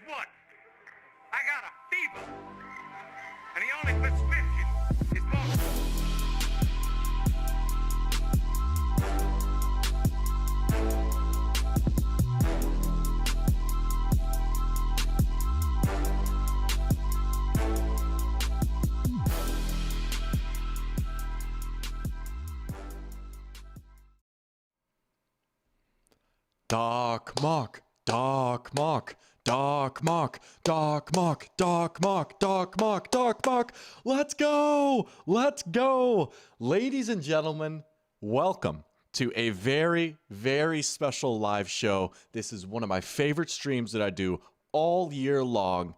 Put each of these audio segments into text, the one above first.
what? I got a fever. And the only prescription is more. Doc Mock, Doc Mock, Doc Mock, Doc Mock, Doc Mock, Doc Mock, Doc Mock. Let's go! Let's go! Ladies and gentlemen, welcome to a very, very special live show. This is one of my favorite streams that I do all year long.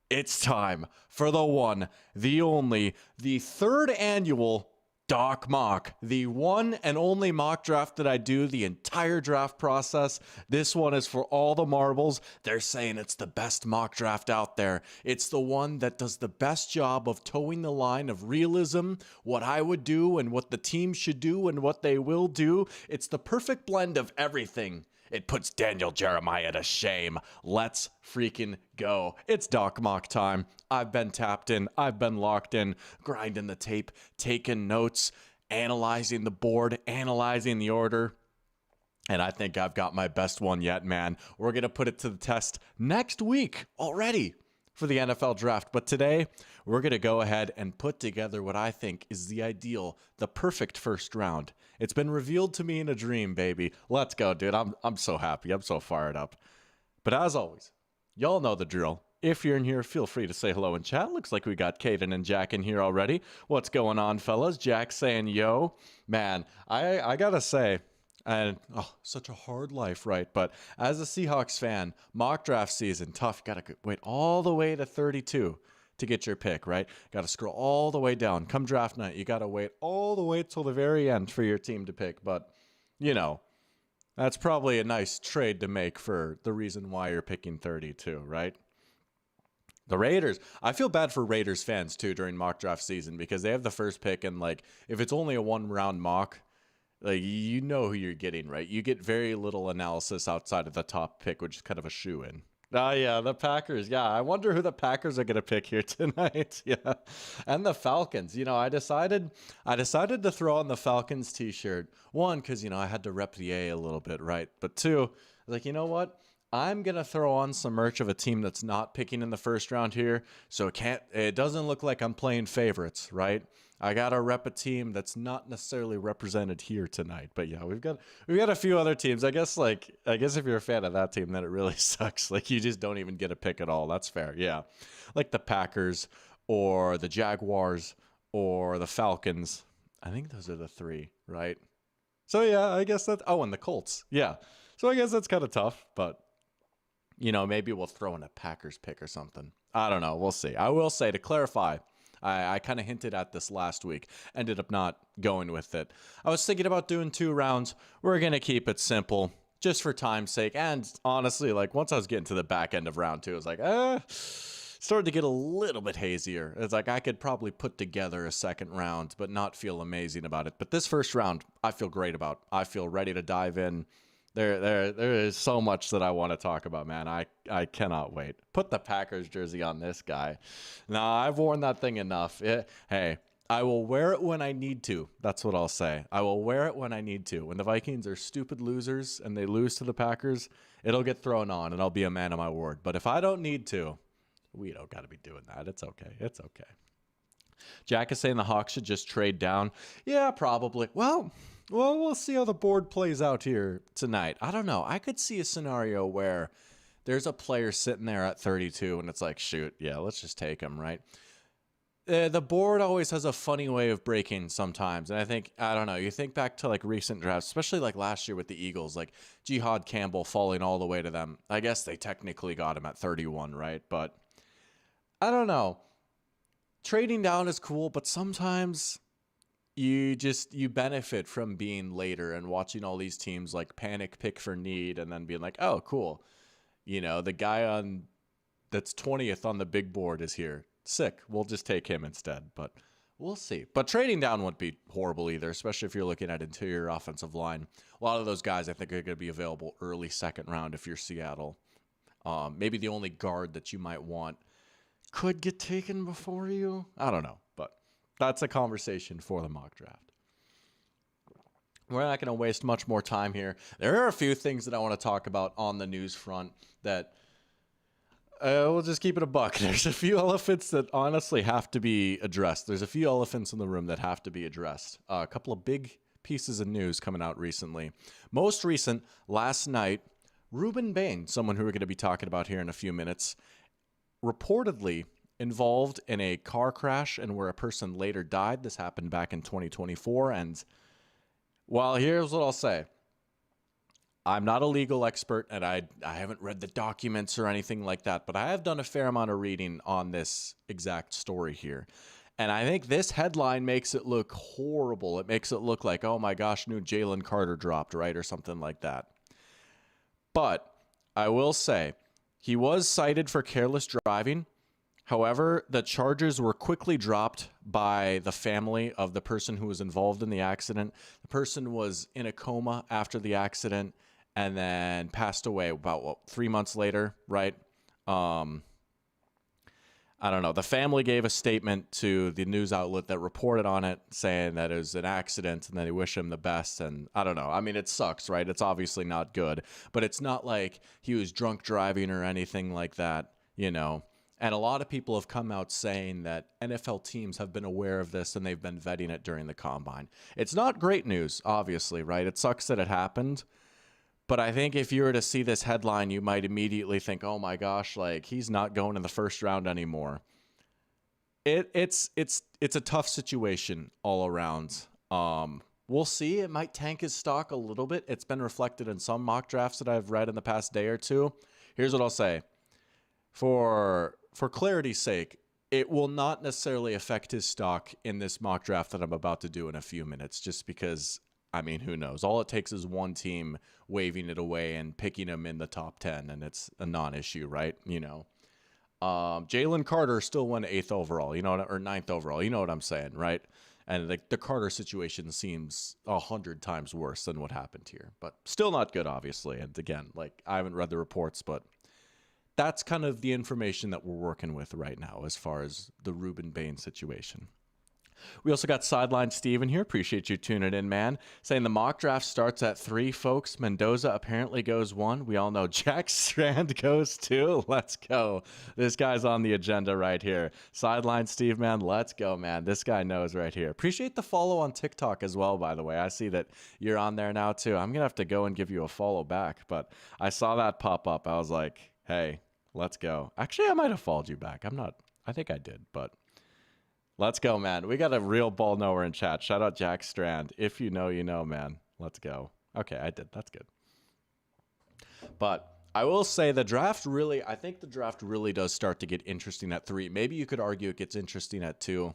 It's time for the one, the only, the third annual Doc Mock, the one and only mock draft that I do the entire draft process. This one is for all the marbles. They're saying it's the best mock draft out there. It's the one that does the best job of towing the line of realism, what I would do and what the team should do and what they will do. It's the perfect blend of everything. It puts Daniel Jeremiah to shame. Let's freaking go. It's Doc Mock time. I've been tapped in. I've been locked in, grinding the tape, taking notes, analyzing the board, analyzing the order. And I think I've got my best one yet, man. We're going to put it to the test next week already for the NFL draft. But today, we're going to go ahead and put together what I think is the ideal, the perfect first round. It's been revealed to me in a dream, baby. Let's go, dude. I'm so happy. I'm so fired up. But as always, y'all know the drill. If you're in here, feel free to say hello in chat. Looks like we got Caden and Jack in here already. What's going on, fellas? Jack saying yo. Man, I gotta say, and such a hard life, right? But as a Seahawks fan, mock draft season, tough. Gotta wait all the way to 32 to get your pick, right? Gotta scroll all the way down. Come draft night, you gotta wait all the way till the very end for your team to pick. But, you know, that's probably a nice trade to make for the reason why you're picking 32, right? The Raiders, I feel bad for Raiders fans too during mock draft season because they have the first pick and like if it's only a one round mock, like you know who you're getting, right? You get very little analysis outside of the top pick, which is kind of a shoe-in. Oh yeah, the Packers. Yeah, I wonder who the Packers are going to pick here tonight. Yeah. And the Falcons. You know, I decided to throw on the Falcons t-shirt. One, cuz you know, I had to rep the A little bit, right? But two, like, you know what? I'm going to throw on some merch of a team that's not picking in the first round here. So it doesn't look like I'm playing favorites, right? I got to rep a team that's not necessarily represented here tonight. But yeah, we've got a few other teams. I guess if you're a fan of that team, then it really sucks. Like you just don't even get a pick at all. That's fair. Yeah. Like the Packers or the Jaguars or the Falcons. I think those are the three, right? So yeah, I guess and the Colts. Yeah. So I guess that's kind of tough, but you know, maybe we'll throw in a Packers pick or something. I don't know. We'll see. I will say, to clarify, I kind of hinted at this last week. Ended up not going with it. I was thinking about doing 2 rounds. We're going to keep it simple just for time's sake. And honestly, like once I was getting to the back end of round 2, I was like, started to get a little bit hazier. It's like I could probably put together a second round, but not feel amazing about it. But this first round, I feel great about. I feel ready to dive in. There is so much that I want to talk about, man. I cannot wait. Put the Packers jersey on this guy. Now, I've worn that thing enough. Hey, I will wear it when I need to. That's what I'll say. I will wear it when I need to. When the Vikings are stupid losers and they lose to the Packers, it'll get thrown on and I'll be a man of my word. But if I don't need to, we don't got to be doing that. It's okay. It's okay. Jack is saying the Hawks should just trade down. Yeah, probably. Well, we'll see how the board plays out here tonight. I don't know. I could see a scenario where there's a player sitting there at 32 and it's like, shoot, yeah, let's just take him, right? The board always has a funny way of breaking sometimes. And I don't know, you think back to like recent drafts, especially like last year with the Eagles, like Jihad Campbell falling all the way to them. I guess they technically got him at 31, right? But I don't know. Trading down is cool, but sometimes you benefit from being later and watching all these teams like panic pick for need and then being like, oh, cool. You know, the guy that's 20th on the big board is here. Sick. We'll just take him instead. But we'll see. But trading down wouldn't be horrible either, especially if you're looking at interior offensive line. A lot of those guys I think are going to be available early second round if you're Seattle. Maybe the only guard that you might want could get taken before you. I don't know, but that's a conversation for the mock draft. We're not going to waste much more time here. There are a few things that I want to talk about on the news front that we'll just keep it a buck. There's a few elephants that honestly have to be addressed. There's a few elephants in the room that have to be addressed. A couple of big pieces of news coming out recently. Most recent, last night, Ruben Bain, someone who we're going to be talking about here in a few minutes, reportedly involved in a car crash and where a person later died. This happened back in 2024. And, well, here's what I'll say. I'm not a legal expert, and I haven't read the documents or anything like that, but I have done a fair amount of reading on this exact story here. And I think this headline makes it look horrible. It makes it look like, oh my gosh, new Jalen Carter dropped, right? Or something like that. But I will say, he was cited for careless driving. However, the charges were quickly dropped by the family of the person who was involved in the accident. The person was in a coma after the accident and then passed away about 3 months later, right? I don't know. The family gave a statement to the news outlet that reported on it saying that it was an accident and that they wish him the best. And I don't know. I mean, it sucks, right? It's obviously not good, but it's not like he was drunk driving or anything like that, you know. And a lot of people have come out saying that NFL teams have been aware of this and they've been vetting it during the combine. It's not great news, obviously, right? It sucks that it happened. But I think if you were to see this headline, you might immediately think, oh my gosh, like he's not going in the first round anymore. It's a tough situation all around. We'll see. It might tank his stock a little bit. It's been reflected in some mock drafts that I've read in the past day or two. Here's what I'll say. For clarity's sake, it will not necessarily affect his stock in this mock draft that I'm about to do in a few minutes, just because, I mean, who knows? All it takes is one team waving it away and picking him in the top 10, and it's a non-issue, right? You know, Jalen Carter still won 8th overall, you know, or 9th overall. You know what I'm saying, right? And the Carter situation seems 100 times worse than what happened here, but still not good, obviously. And again, like, I haven't read the reports, but that's kind of the information that we're working with right now as far as the Ruben Bain situation. We also got Sideline Steven here. Appreciate you tuning in, man. Saying the mock draft starts at 3, folks. Mendoza apparently goes 1. We all know Jack Strand goes 2. Let's go. This guy's on the agenda right here. Sideline Steve, man. Let's go, man. This guy knows right here. Appreciate the follow on TikTok as well, by the way. I see that you're on there now, too. I'm going to have to go and give you a follow back, but I saw that pop up. I was like, hey, let's go. Actually, I might have followed you back. I think I did, but let's go, man. We got a real ball knower in chat. Shout out Jack Strand. If you know, you know, man. Let's go. Okay, I did. That's good. But I will say I think the draft really does start to get interesting at 3. Maybe you could argue it gets interesting at 2.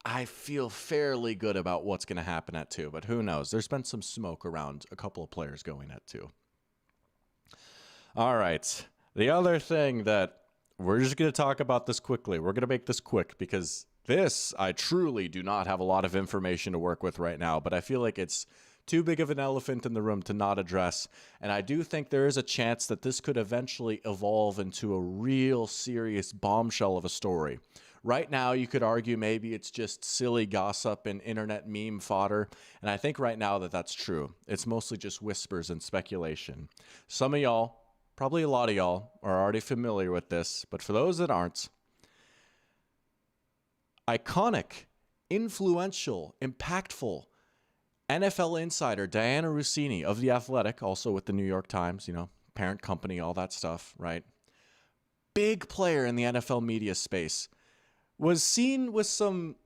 I feel fairly good about what's going to happen at 2, but who knows? There's been some smoke around a couple of players going at 2. All right. The other thing that we're just going to talk about this quickly. We're going to make this quick because this, I truly do not have a lot of information to work with right now, but I feel like it's too big of an elephant in the room to not address. And I do think there is a chance that this could eventually evolve into a real serious bombshell of a story. Right now, you could argue maybe it's just silly gossip and internet meme fodder. And I think right now that that's true. It's mostly just whispers and speculation. Some of y'all, probably a lot of y'all, are already familiar with this, but for those that aren't, iconic, influential, impactful NFL insider Diana Russini of The Athletic, also with the New York Times, you know, parent company, all that stuff, right? Big player in the NFL media space, was seen with some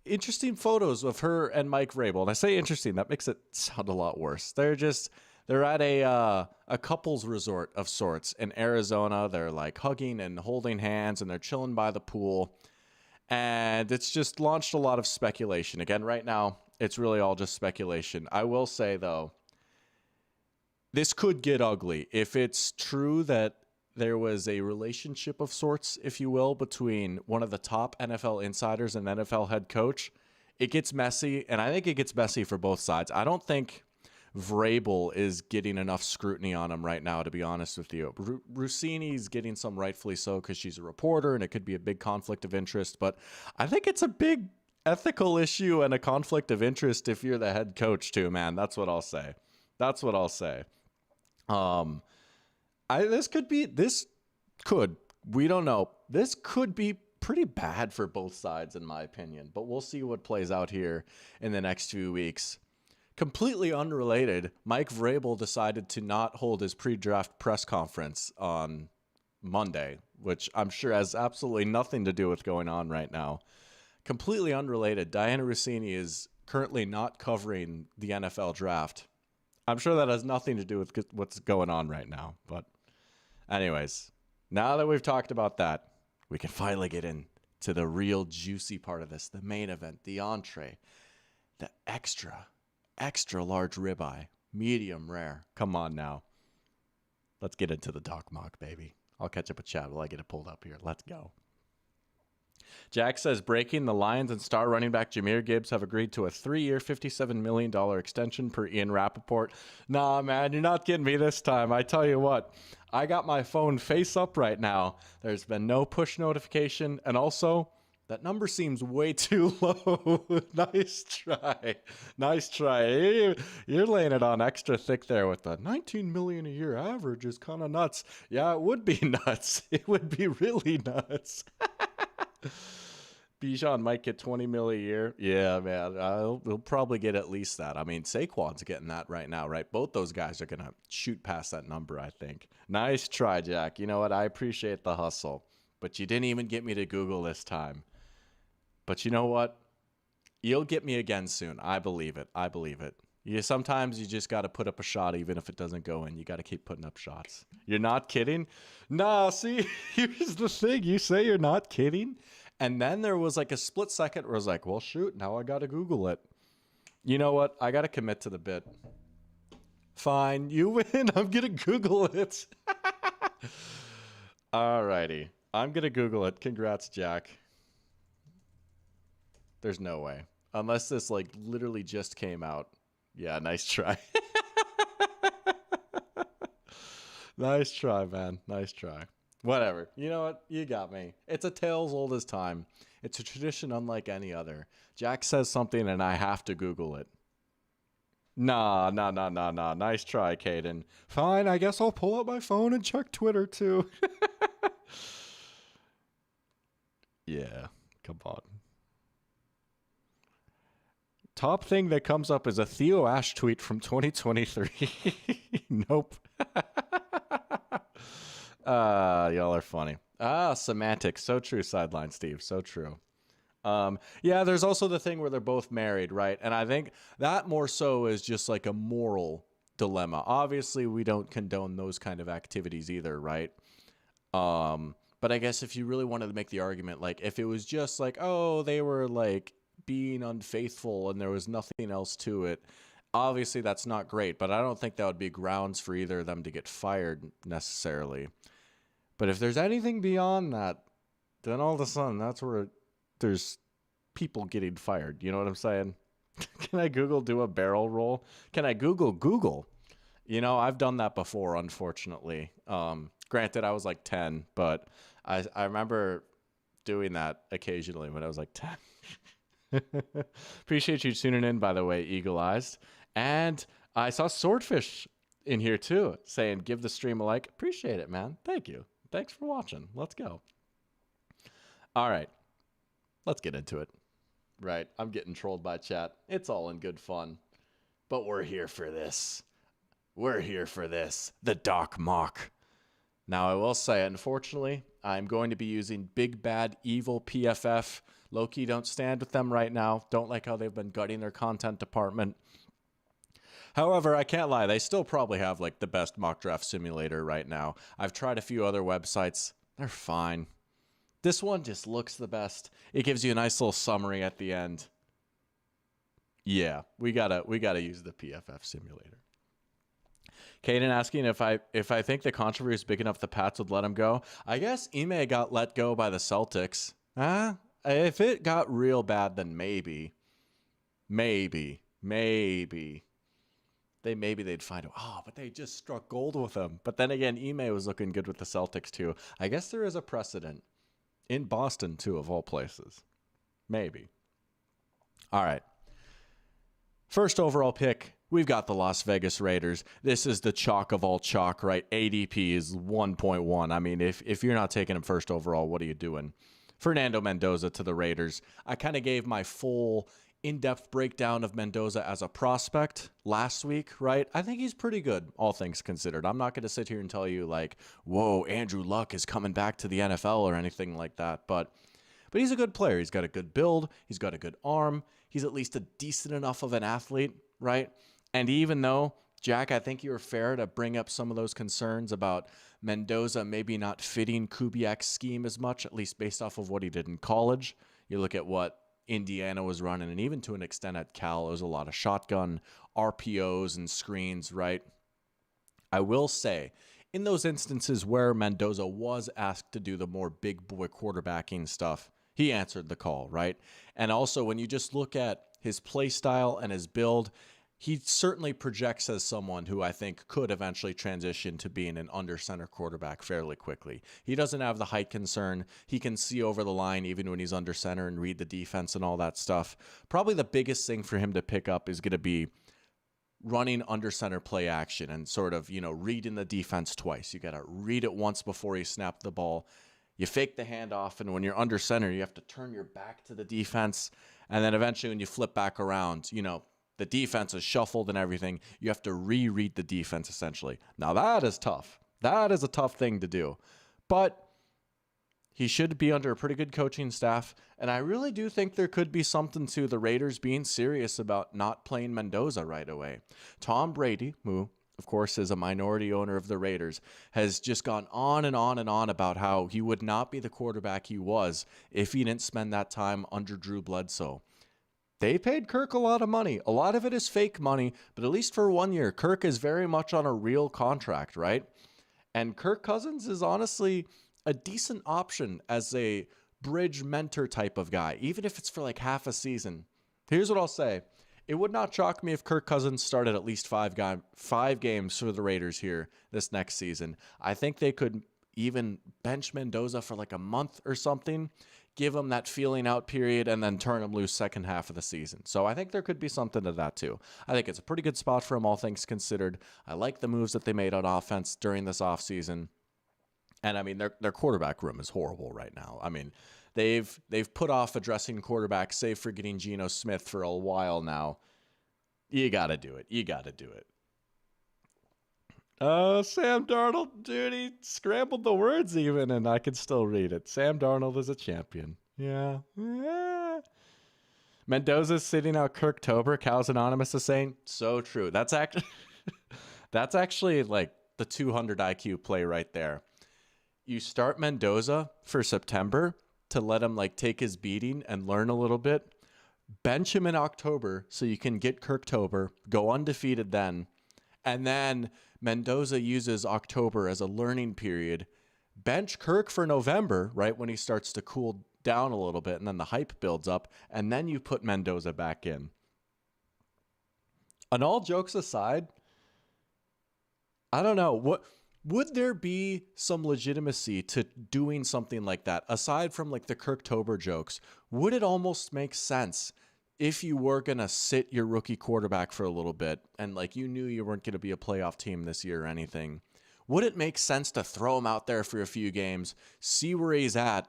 interesting photos of her and Mike Vrabel. And I say interesting, that makes it sound a lot worse. They're at a couples resort of sorts in Arizona. They're like hugging and holding hands and they're chilling by the pool. And it's just launched a lot of speculation. Again, right now, it's really all just speculation. I will say, though, this could get ugly. If it's true that there was a relationship of sorts, if you will, between one of the top NFL insiders and NFL head coach, it gets messy. And I think it gets messy for both sides. I don't think Vrabel is getting enough scrutiny on him right now, to be honest with you. Rossini's getting some, rightfully so, because she's a reporter and it could be a big conflict of interest. But I think it's a big ethical issue and a conflict of interest if you're the head coach too, man. That's what I'll say. That's what I'll say. We don't know. This could be pretty bad for both sides, in my opinion, but we'll see what plays out here in the next few weeks. Completely unrelated, Mike Vrabel decided to not hold his pre-draft press conference on Monday, which I'm sure has absolutely nothing to do with going on right now. Completely unrelated, Diana Rossini is currently not covering the NFL draft. I'm sure that has nothing to do with what's going on right now. But anyways, now that we've talked about that, we can finally get into the real juicy part of this, the main event, the entree, the extra large ribeye, medium rare. Come on now. Let's get into the Doc Mock, baby. I'll catch up with Chad while I get it pulled up here. Let's go. Jack says, breaking, the Lions and star running back Jahmyr Gibbs have agreed to a 3-year, $57 million extension per Ian Rappaport. Nah, man, you're not getting me this time. I tell you what, I got my phone face up right now. There's been no push notification. And also, that number seems way too low. Nice try. Nice try. You're laying it on extra thick there with the $19 million a year average is kind of nuts. Yeah, it would be nuts. It would be really nuts. Bijan might get $20 million a year. Yeah, man. He'll probably get at least that. I mean, Saquon's getting that right now, right? Both those guys are going to shoot past that number, I think. Nice try, Jack. You know what? I appreciate the hustle. But you didn't even get me to Google this time. But you know what? You'll get me again soon. I believe it. I believe it. Sometimes you just got to put up a shot even if it doesn't go in. You got to keep putting up shots. You're not kidding? Nah, see, here's the thing. You say you're not kidding, and then there was like a split second where I was like, well, shoot, now I got to Google it. You know what? I got to commit to the bit. Fine, you win. I'm going to Google it. All righty. I'm going to Google it. Congrats, Jack. There's no way. Unless this like literally just came out. Yeah, nice try. Nice try, man. Nice try. Whatever. You know what? You got me. It's a tale as old as time. It's a tradition unlike any other. Jack says something and I have to Google it. Nah. Nice try, Caden. Fine, I guess I'll pull out my phone and check Twitter too. Yeah, come on. Top thing that comes up is a Theo Ash tweet from 2023. Nope. Y'all are funny. Semantics. So true, Sideline Steve. So true. Yeah, there's also the thing where they're both married, right? And I think that more so is just like a moral dilemma. Obviously, we don't condone those kind of activities either, right? But I guess if you really wanted to make the argument, like if it was just like, oh, they were like being unfaithful and there was nothing else to it, obviously that's not great, but I don't think that would be grounds for either of them to get fired necessarily. But if there's anything beyond that, then all of a sudden that's where there's people getting fired. You know what I'm saying? Can I Google do a barrel roll? Can I Google? You know, I've done that before, unfortunately. Granted, I was like 10, but I remember doing that occasionally when I was like 10. Appreciate you tuning in, by the way, Eagle Eyes. And I saw Swordfish in here too, saying, give the stream a like. Appreciate it, man. Thank you. Thanks for watching. Let's go. All right. Let's get into it. Right. I'm getting trolled by chat. It's all in good fun. But we're here for this. We're here for this. The Doc Mock. Now, I will say, unfortunately, I'm going to be using Big Bad Evil PFF. Low-key, don't stand with them right now. Don't like how they've been gutting their content department. However, I can't lie. They still probably have like the best mock draft simulator right now. I've tried a few other websites. They're fine. This one just looks the best. It gives you a nice little summary at the end. Yeah, we gotta use the PFF simulator. Caden asking if I think the controversy is big enough the Pats would let him go. I guess Ime got let go by the Celtics. If it got real bad, then maybe. The they'd find, but they just struck gold with him. But then again, Ime was looking good with the Celtics too. I guess there is a precedent in Boston too, of all places. Maybe. All right. First overall pick, we've got the Las Vegas Raiders. This is the chalk of all chalk, right? ADP is 1.1. I mean, if you're not taking him first overall, what are you doing? Fernando Mendoza to the Raiders. I kind of gave my full in-depth breakdown of Mendoza as a prospect last week, right? I think he's pretty good, all things considered. I'm not going to sit here and tell you like, whoa, Andrew Luck is coming back to the NFL or anything like that, but he's a good player. He's got a good build. He's got a good arm. He's at least a decent enough of an athlete, right? And even though, Jack, I think you were fair to bring up some of those concerns about Mendoza maybe not fitting Kubiak's scheme as much, at least based off of what he did in college. You look at what Indiana was running, and even to an extent at Cal, it was a lot of shotgun RPOs and screens, right? I will say, in those instances where Mendoza was asked to do the more big boy quarterbacking stuff, he answered the call, right? And also, when you just look at his play style and his build, he certainly projects as someone who I think could eventually transition to being an under center quarterback fairly quickly. He doesn't have the height concern. He can see over the line even when he's under center and read the defense and all that stuff. Probably the biggest thing for him to pick up is going to be running under center play action and sort of, reading the defense twice. You got to read it once before you snap the ball. You fake the handoff, and when you're under center, you have to turn your back to the defense. And then eventually when you flip back around, the defense is shuffled and everything. You have to reread the defense, essentially. Now, that is tough. That is a tough thing to do. But he should be under a pretty good coaching staff. And I really do think there could be something to the Raiders being serious about not playing Mendoza right away. Tom Brady, who, of course, is a minority owner of the Raiders, has just gone on and on and on about how he would not be the quarterback he was if he didn't spend that time under Drew Bledsoe. They paid Kirk a lot of money. A lot of it is fake money, but at least for 1 year, Kirk is very much on a real contract, right? And Kirk Cousins is honestly a decent option as a bridge mentor type of guy, even if it's for like half a season. Here's what I'll say. It would not shock me if Kirk Cousins started at least five games for the Raiders here this next season. I think they could even bench Mendoza for like a month or something, give him that feeling out period, and then turn him loose second half of the season. So I think there could be something to that too. I think it's a pretty good spot for him, all things considered. I like the moves that they made on offense during this offseason. And I mean, their quarterback room is horrible right now. I mean, they've put off addressing quarterbacks, save for getting Geno Smith for a while now. You got to do it. You got to do it. Sam Darnold, dude, he scrambled the words even, and I could still read it. Sam Darnold is a champion. Yeah. Mendoza's sitting out Kirktober, Cows Anonymous is saying, so true. That's actually like the 200 IQ play right there. You start Mendoza for September to let him like take his beating and learn a little bit. Bench him in October so you can get Kirktober, go undefeated then. And then Mendoza uses October as a learning period. Bench Kirk for November, right, when he starts to cool down a little bit, and then the hype builds up, and then you put Mendoza back in. And all jokes aside, I don't know. What would there be some legitimacy to doing something like that, aside from like the Kirktober jokes? Would it almost make sense if you were going to sit your rookie quarterback for a little bit and like you knew you weren't going to be a playoff team this year or anything? Would it make sense to throw him out there for a few games, see where he's at,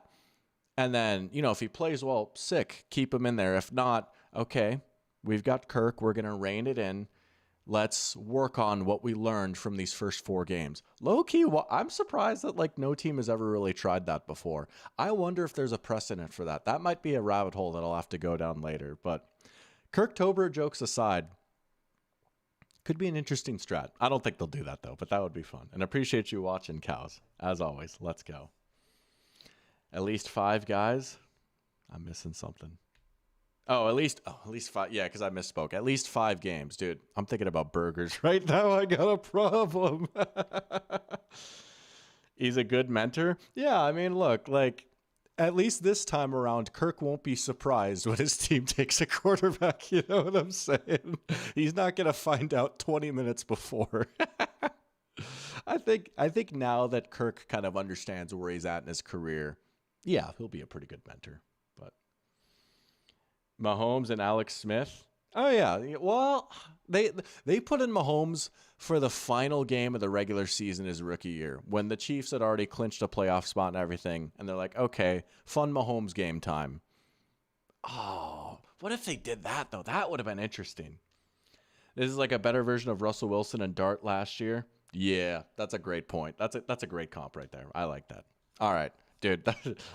and then, if he plays well, sick, keep him in there. If not, okay, we've got Kirk. We're going to rein it in. Let's work on what we learned from these first 4 games. Low-key, I'm surprised that like no team has ever really tried that before. I wonder if there's a precedent for that. That might be a rabbit hole that I'll have to go down later. But Kirktober jokes aside, could be an interesting strat. I don't think they'll do that though, but that would be fun. And appreciate you watching, Cows. As always, let's go. At least 5 guys. I'm missing something. At least 5. Yeah, because I misspoke. At least 5 games. Dude, I'm thinking about burgers right now. I got a problem. He's a good mentor. Yeah, I mean, look, like, At least this time around, Kirk won't be surprised when his team takes a quarterback. You know what I'm saying? He's not going to find out 20 minutes before. I think now that Kirk kind of understands where he's at in his career, yeah, he'll be a pretty good mentor. But Mahomes and Alex Smith. Oh yeah, well, they put in Mahomes for the final game of the regular season his rookie year when the Chiefs had already clinched a playoff spot and everything, and they're like, okay, fun Mahomes game time. Oh, what if they did that though? That would have been interesting. This is like a better version of Russell Wilson and Dart last year. Yeah, that's a great point. That's a great comp right there. I like that. All right. Dude,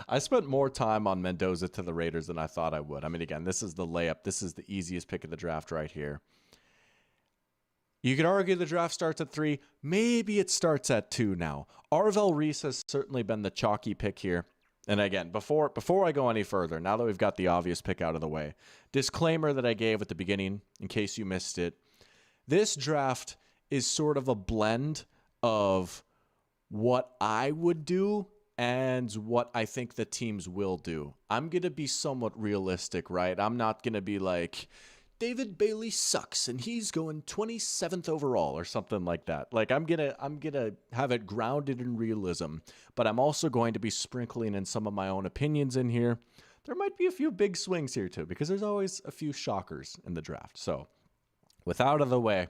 I spent more time on Mendoza to the Raiders than I thought I would. I mean, again, this is the layup. This is the easiest pick of the draft right here. You could argue the draft starts at 3. Maybe it starts at 2 now. Arvell Reese has certainly been the chalky pick here. And again, before I go any further, now that we've got the obvious pick out of the way, disclaimer that I gave at the beginning, in case you missed it, this draft is sort of a blend of what I would do and what I think the teams will do. I'm going to be somewhat realistic, right? I'm not going to be like, David Bailey sucks and he's going 27th overall or something like that. Like I'm going to have it grounded in realism, but I'm also going to be sprinkling in some of my own opinions in here. There might be a few big swings here too, because there's always a few shockers in the draft. So with out of the way,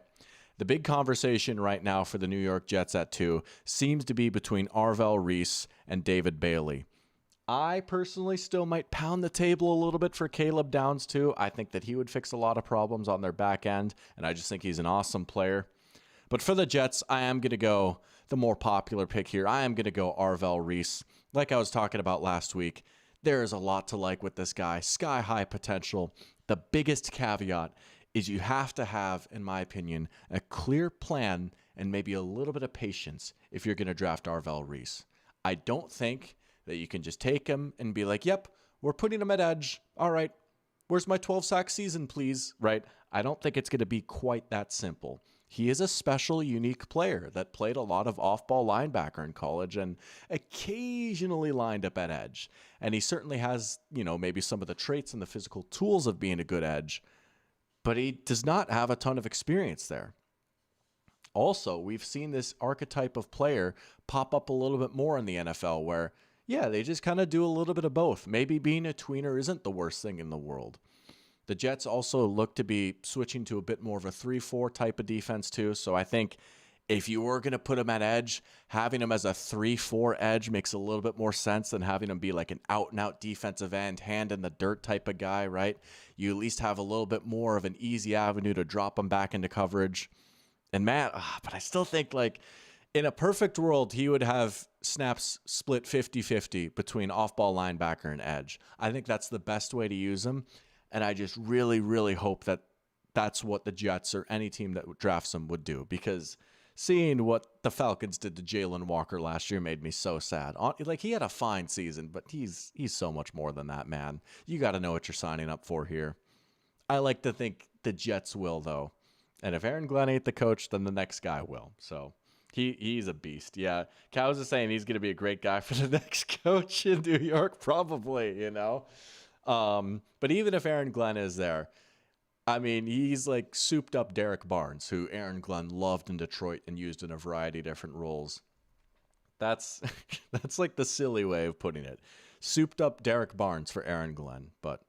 the big conversation right now for the New York Jets at 2 seems to be between Arvell Reese and David Bailey. I personally still might pound the table a little bit for Caleb Downs too. I think that he would fix a lot of problems on their back end, and I just think he's an awesome player. But for the Jets, I am going to go the more popular pick here. I am going to go Arvell Reese. Like I was talking about last week, there is a lot to like with this guy. Sky-high potential. The biggest caveat is you have to have, in my opinion, a clear plan and maybe a little bit of patience if you're going to draft Arvell Reese. I don't think that you can just take him and be like, yep, we're putting him at edge. All right, where's my 12-sack season, please? Right? I don't think it's going to be quite that simple. He is a special, unique player that played a lot of off-ball linebacker in college and occasionally lined up at edge. And he certainly has, maybe some of the traits and the physical tools of being a good edge, but he does not have a ton of experience there. Also, we've seen this archetype of player pop up a little bit more in the NFL where, yeah, they just kind of do a little bit of both. Maybe being a tweener isn't the worst thing in the world. The Jets also look to be switching to a bit more of a 3-4 type of defense too, so I think if you were going to put him at edge, having him as a 3-4 edge makes a little bit more sense than having him be like an out-and-out defensive end, hand-in-the-dirt type of guy, right? You at least have a little bit more of an easy avenue to drop him back into coverage. And Matt, but I still think like in a perfect world, he would have snaps split 50-50 between off-ball linebacker and edge. I think that's the best way to use him. And I just really, really hope that that's what the Jets or any team that drafts him would do, because seeing what the Falcons did to Jalen Walker last year made me so sad. Like, he had a fine season, but he's so much more than that, man. You got to know what you're signing up for here. I like to think the Jets will, though. And if Aaron Glenn ain't the coach, then the next guy will. So he's a beast. Yeah, Cows is saying he's going to be a great guy for the next coach in New York, probably, But even if Aaron Glenn is there, I mean, he's like souped up Derek Barnes, who Aaron Glenn loved in Detroit and used in a variety of different roles. That's like the silly way of putting it. Souped up Derek Barnes for Aaron Glenn. But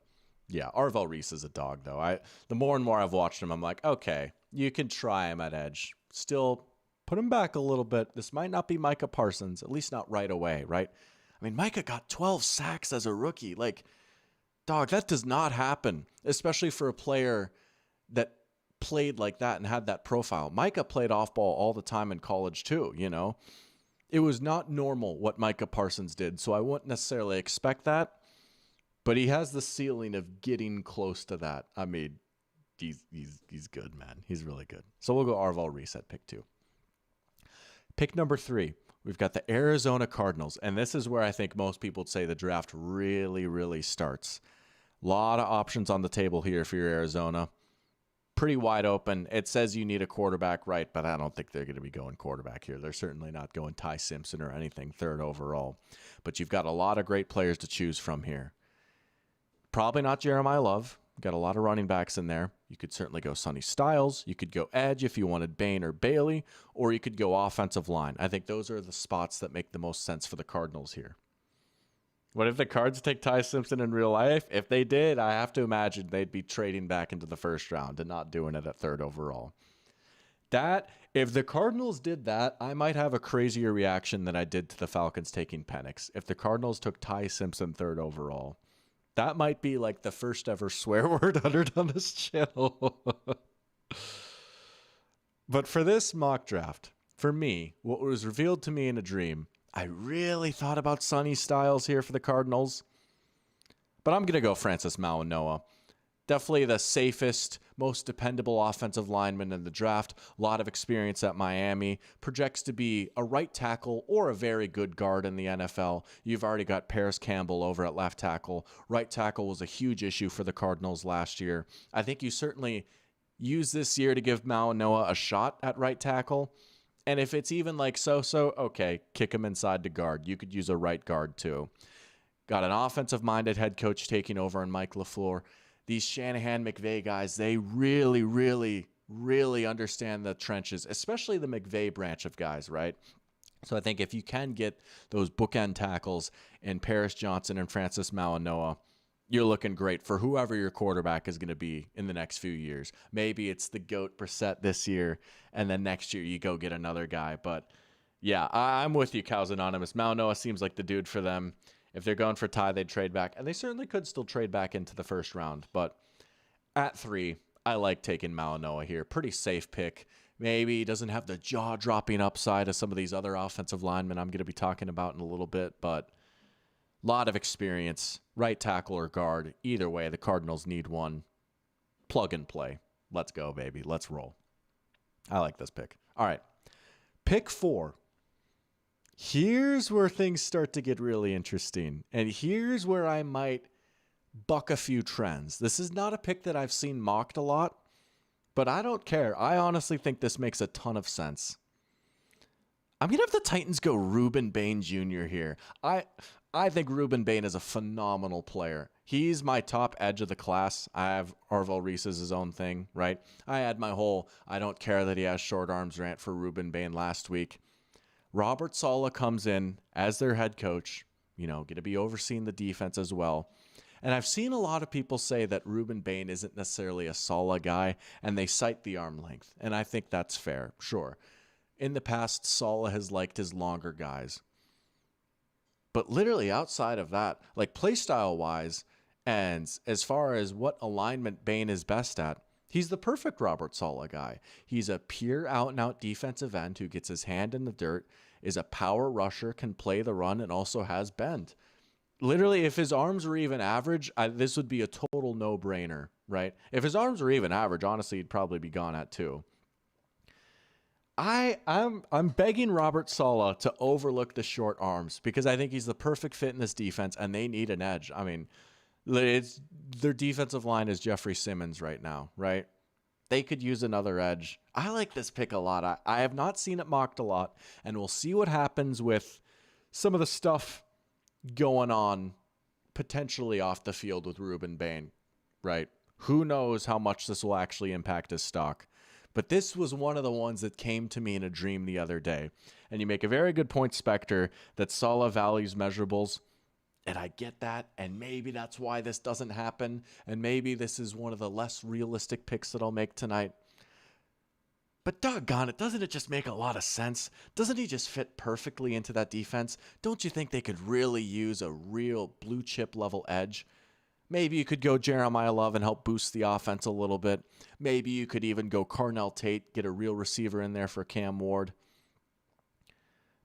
yeah, Arvell Reese is a dog, though. The more and more I've watched him, I'm like, okay, you can try him at edge. Still put him back a little bit. This might not be Micah Parsons, at least not right away, right? I mean, Micah got 12 sacks as a rookie. Like, dog, that does not happen, especially for a player that played like that and had that profile. Micah played off ball all the time in college too, It was not normal what Micah Parsons did, so I wouldn't necessarily expect that, but he has the ceiling of getting close to that. I mean, he's good, man. He's really good. So we'll go Arvell Reese at pick 2. Pick number 3. We've got the Arizona Cardinals, and this is where I think most people would say the draft really, really starts. A lot of options on the table here for your Arizona. pretty wide open. It says you need a quarterback, right? But I don't think they're going to be going quarterback here. They're certainly not going Ty Simpson or anything third overall. But you've got a lot of great players to choose from here. Probably not Jeremiah Love. Got a lot of running backs in there. You could certainly go Sonny Styles. You could go edge if you wanted Bain or Bailey, or you could go offensive line. I think those are the spots that make the most sense for the Cardinals here. What if the Cards take Ty Simpson in real life? If they did, I have to imagine they'd be trading back into the first round and not doing it at third overall. If the Cardinals did that, I might have a crazier reaction than I did to the Falcons taking Penix. If the Cardinals took Ty Simpson third overall, that might be like the first ever swear word uttered on this channel. But for this mock draft, for me, what was revealed to me in a dream, I really thought about Sonny Styles here for the Cardinals. But I'm going to go Francis Mauigoa. Definitely the safest, most dependable offensive lineman in the draft. A lot of experience at Miami. Projects to be a right tackle or a very good guard in the NFL. You've already got Paris Campbell over at left tackle. Right tackle was a huge issue for the Cardinals last year. I think you certainly use this year to give Mauigoa a shot at right tackle. And if it's even like so-so, okay, kick him inside to guard. You could use a right guard too. Got an offensive-minded head coach taking over in Mike LaFleur. These Shanahan-McVay guys, they really, really, really understand the trenches, especially the McVay branch of guys, right? So I think if you can get those bookend tackles in Paris Johnson and Francis Mauigoa, you're looking great for whoever your quarterback is going to be in the next few years. Maybe it's the GOAT Brissett this year, and then next year you go get another guy. But yeah, I'm with you, Cows Anonymous. Mauigoa seems like the dude for them. If they're going for Ty, they'd trade back. And they certainly could still trade back into the first round. But at 3, I like taking Mauigoa here. Pretty safe pick. Maybe he doesn't have the jaw-dropping upside of some of these other offensive linemen I'm going to be talking about in a little bit. But a lot of experience. Right tackle or guard. Either way, the Cardinals need one. Plug and play. Let's go, baby. Let's roll. I like this pick. All right. Pick 4. Here's where things start to get really interesting. And here's where I might buck a few trends. This is not a pick that I've seen mocked a lot, but I don't care. I honestly think this makes a ton of sense. I'm going to have the Titans go Ruben Bain Jr. here. I think Ruben Bain is a phenomenal player. He's my top edge of the class. I have Arvell Reese as his own thing, right? I had my whole I don't care that he has short arms rant for Ruben Bain last week. Robert Saleh comes in as their head coach, going to be overseeing the defense as well. And I've seen a lot of people say that Ruben Bain isn't necessarily a Saleh guy, and they cite the arm length. And I think that's fair, sure. In the past, Saleh has liked his longer guys. But literally outside of that, like play style wise, and as far as what alignment Bain is best at, he's the perfect Robert Saleh guy. He's a pure out-and-out defensive end who gets his hand in the dirt, is a power rusher, can play the run, and also has bend. Literally, if his arms were even average, this would be a total no-brainer, right? If his arms were even average, honestly, he'd probably be gone at 2. I'm begging Robert Saleh to overlook the short arms because I think he's the perfect fit in this defense, and they need an edge. I mean, their defensive line is Jeffrey Simmons right now, right? They could use another edge. I like this pick a lot. I have not seen it mocked a lot, and we'll see what happens with some of the stuff going on potentially off the field with Ruben Bain, right? Who knows how much this will actually impact his stock. But this was one of the ones that came to me in a dream the other day. And you make a very good point, Spectre, that Saleh values measurables. And I get that, and maybe that's why this doesn't happen, and maybe this is one of the less realistic picks that I'll make tonight. But doggone it, doesn't it just make a lot of sense? Doesn't he just fit perfectly into that defense? Don't you think they could really use a real blue chip level edge? Maybe you could go Jeremiah Love and help boost the offense a little bit. Maybe you could even go Carnell Tate, get a real receiver in there for Cam Ward.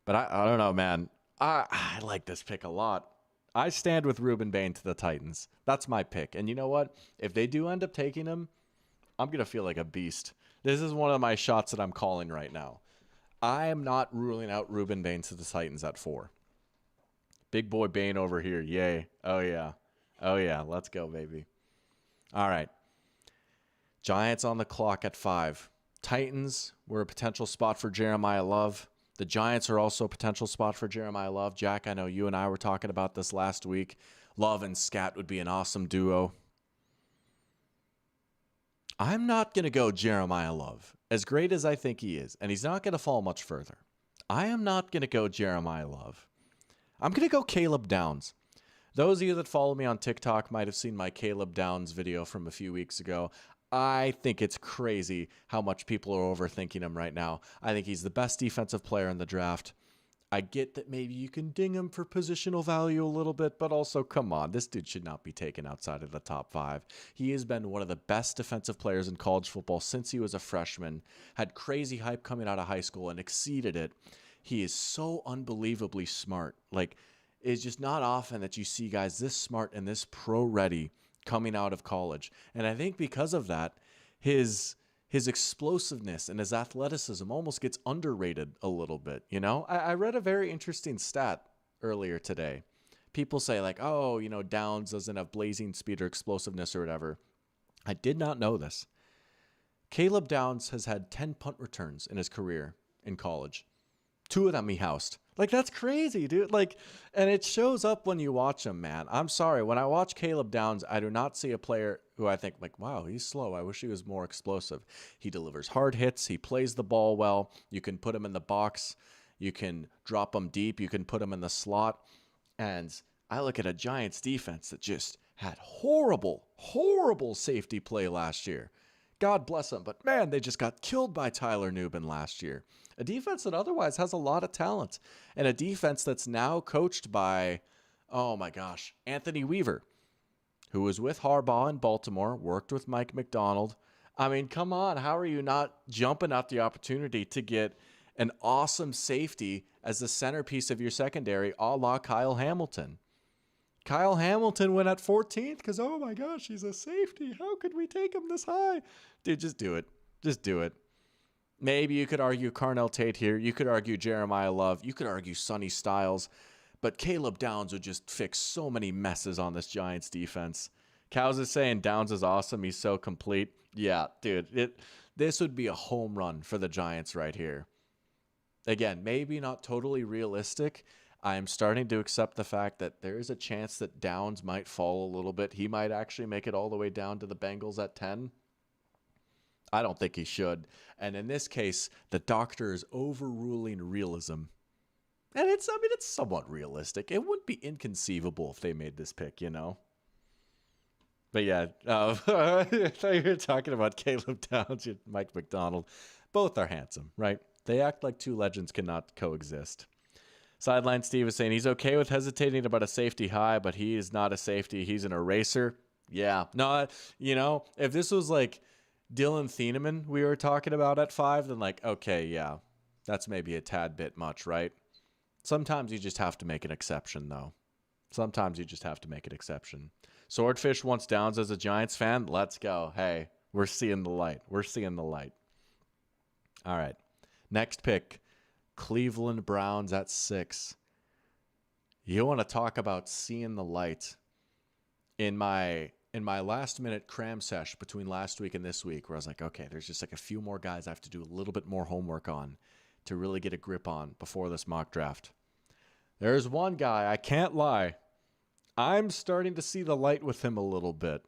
But I don't know, man. I like this pick a lot. I stand with Ruben Bain to the Titans. That's my pick. And you know what? If they do end up taking him, I'm going to feel like a beast. This is one of my shots that I'm calling right now. I am not ruling out Ruben Bain to the Titans at 4. Big boy Bain over here. Yay. Oh, yeah. Oh, yeah. Let's go, baby. All right. Giants on the clock at 5. Titans were a potential spot for Jeremiah Love. The Giants are also a potential spot for Jeremiah Love. Jack, I know you and I were talking about this last week. Love and Scat would be an awesome duo. I'm not going to go Jeremiah Love, as great as I think he is, and he's not going to fall much further. I am not going to go Jeremiah Love. I'm going to go Caleb Downs. Those of you that follow me on TikTok might have seen my Caleb Downs video from a few weeks ago. I think it's crazy how much people are overthinking him right now. I think he's the best defensive player in the draft. I get that maybe you can ding him for positional value a little bit, but also, come on, this dude should not be taken outside of the top 5. He has been one of the best defensive players in college football since he was a freshman, had crazy hype coming out of high school and exceeded it. He is so unbelievably smart. Like, it's just not often that you see guys this smart and this pro-ready coming out of college. And I think because of that, his explosiveness and his athleticism almost gets underrated a little bit. You know, I read a very interesting stat earlier today. People say like, oh, you know, Downs doesn't have blazing speed or explosiveness or whatever. I did not know this. Caleb Downs has had 10 punt returns in his career in college. 2 of them he housed. Like, that's crazy, dude. Like, and it shows up when you watch him, man. I'm sorry. When I watch Caleb Downs, I do not see a player who I think, like, wow, he's slow. I wish he was more explosive. He delivers hard hits. He plays the ball well. You can put him in the box. You can drop him deep. You can put him in the slot. And I look at a Giants defense that just had horrible, horrible safety play last year. God bless them. But, man, they just got killed by Tyler Nubin last year. A defense that otherwise has a lot of talent. And a defense that's now coached by, oh my gosh, Anthony Weaver, who was with Harbaugh in Baltimore, worked with Mike McDonald. I mean, come on. How are you not jumping at the opportunity to get an awesome safety as the centerpiece of your secondary, a la Kyle Hamilton? Kyle Hamilton went at 14th because, oh my gosh, he's a safety. How could we take him this high? Dude, just do it. Just do it. Maybe you could argue Carnell Tate here. You could argue Jeremiah Love. You could argue Sonny Styles. But Caleb Downs would just fix so many messes on this Giants defense. Cows is saying Downs is awesome. He's so complete. Yeah, dude. This would be a home run for the Giants right here. Again, maybe not totally realistic. I'm starting to accept the fact that there is a chance that Downs might fall a little bit. He might actually make it all the way down to the Bengals at 10. I don't think he should. And in this case, the doctor is overruling realism. And it's somewhat realistic. It wouldn't be inconceivable if they made this pick, you know? But yeah, I thought you were talking about Caleb Downs and Mike McDonald. Both are handsome, right? They act like 2 legends cannot coexist. Sideline Steve is saying he's okay with hesitating about a safety high, but he is not a safety. He's an eraser. Yeah. No, you know, if this was like Dylan Thieneman we were talking about at 5, then like, okay, yeah, that's maybe a tad bit much, right? Sometimes you just have to make an exception, though. Sometimes you just have to make an exception. Swordfish wants Downs as a Giants fan. Let's go. Hey, we're seeing the light. We're seeing the light. All right. Next pick, Cleveland Browns at 6. You want to talk about seeing the light. In my last minute cram sesh between last week and this week, where I was like, okay, there's just like a few more guys I have to do a little bit more homework on to really get a grip on before this mock draft. There's one guy, I can't lie, I'm starting to see the light with him a little bit.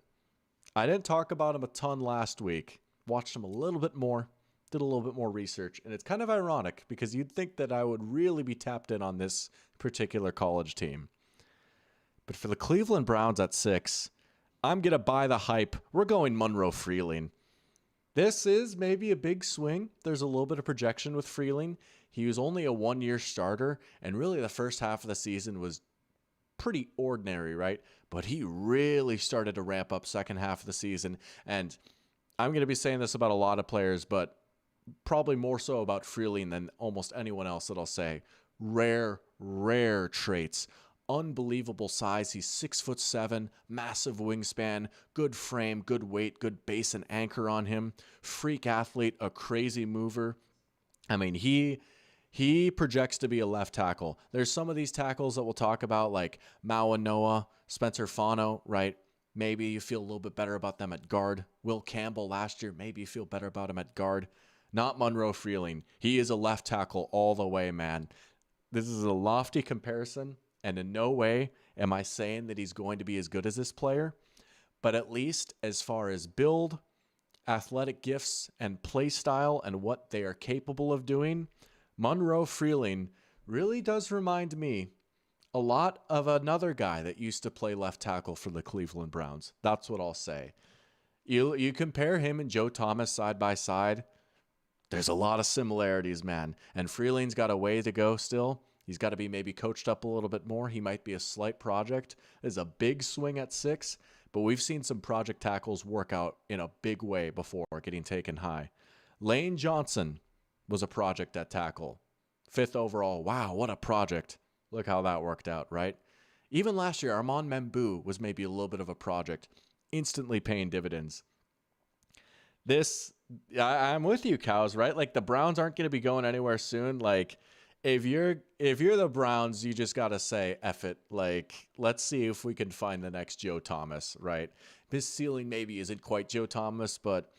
I didn't talk about him a ton last week. Watched him a little bit more, did a little bit more research, and it's kind of ironic because you'd think that I would really be tapped in on this particular college team. But for the Cleveland Browns at 6, I'm going to buy the hype. We're going Monroe Freeling. This is maybe a big swing. There's a little bit of projection with Freeling. He was only a 1-year starter, and really the first half of the season was pretty ordinary, right? But he really started to ramp up second half of the season, and I'm going to be saying this about a lot of players, but probably more so about Freeling than almost anyone else that I'll say. Rare traits. Unbelievable size. He's 6'7", massive wingspan, good frame, good weight, good base and anchor on him. Freak athlete, a crazy mover. I mean, he projects to be a left tackle. There's some of these tackles that we'll talk about, like Mawanoa, Spencer Fano, right? maybe you feel a little bit better about them at guard. Will Campbell last year, maybe you feel better about him at guard. Not Monroe Freeling. He is a left tackle all the way, man. This is a lofty comparison, and in no way am I saying that he's going to be as good as this player, but at least as far as build, athletic gifts, and play style and what they are capable of doing, Monroe Freeling really does remind me a lot of another guy that used to play left tackle for the Cleveland Browns. That's what I'll say. You compare him and Joe Thomas side by side, there's a lot of similarities, man. And Freeling's got a way to go still. He's got to be maybe coached up a little bit more. He might be a slight project. There's a big swing at 6, but we've seen some project tackles work out in a big way before getting taken high. Lane Johnson was a project at tackle. 5th overall. Wow, what a project. Look how that worked out, right? Even last year, Armand Membou was maybe a little bit of a project, instantly paying dividends. I'm with you, Cows, right? Like, the Browns aren't going to be going anywhere soon. Like, if you're the Browns, you just got to say, F it. Like, let's see if we can find the next Joe Thomas, right? His ceiling maybe isn't quite Joe Thomas, but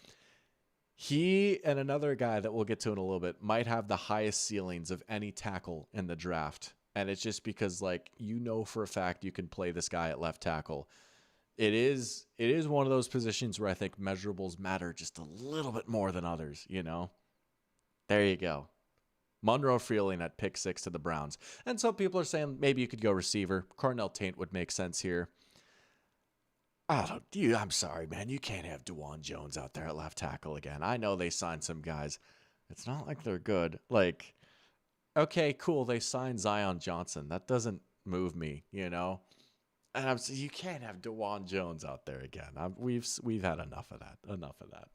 he and another guy that we'll get to in a little bit might have the highest ceilings of any tackle in the draft. And it's just because, like, for a fact you can play this guy at left tackle. It is one of those positions where I think measurables matter just a little bit more than others, There you go. Monroe Freeling at pick 6 to the Browns. And some people are saying maybe you could go receiver. Carnell Tate would make sense here. I'm sorry, man. You can't have DeJuan Jones out there at left tackle again. I know they signed some guys. It's not like they're good. Like, okay, cool. They signed Zion Johnson. That doesn't move me, And you can't have DeJuan Jones out there again. We've had enough of that.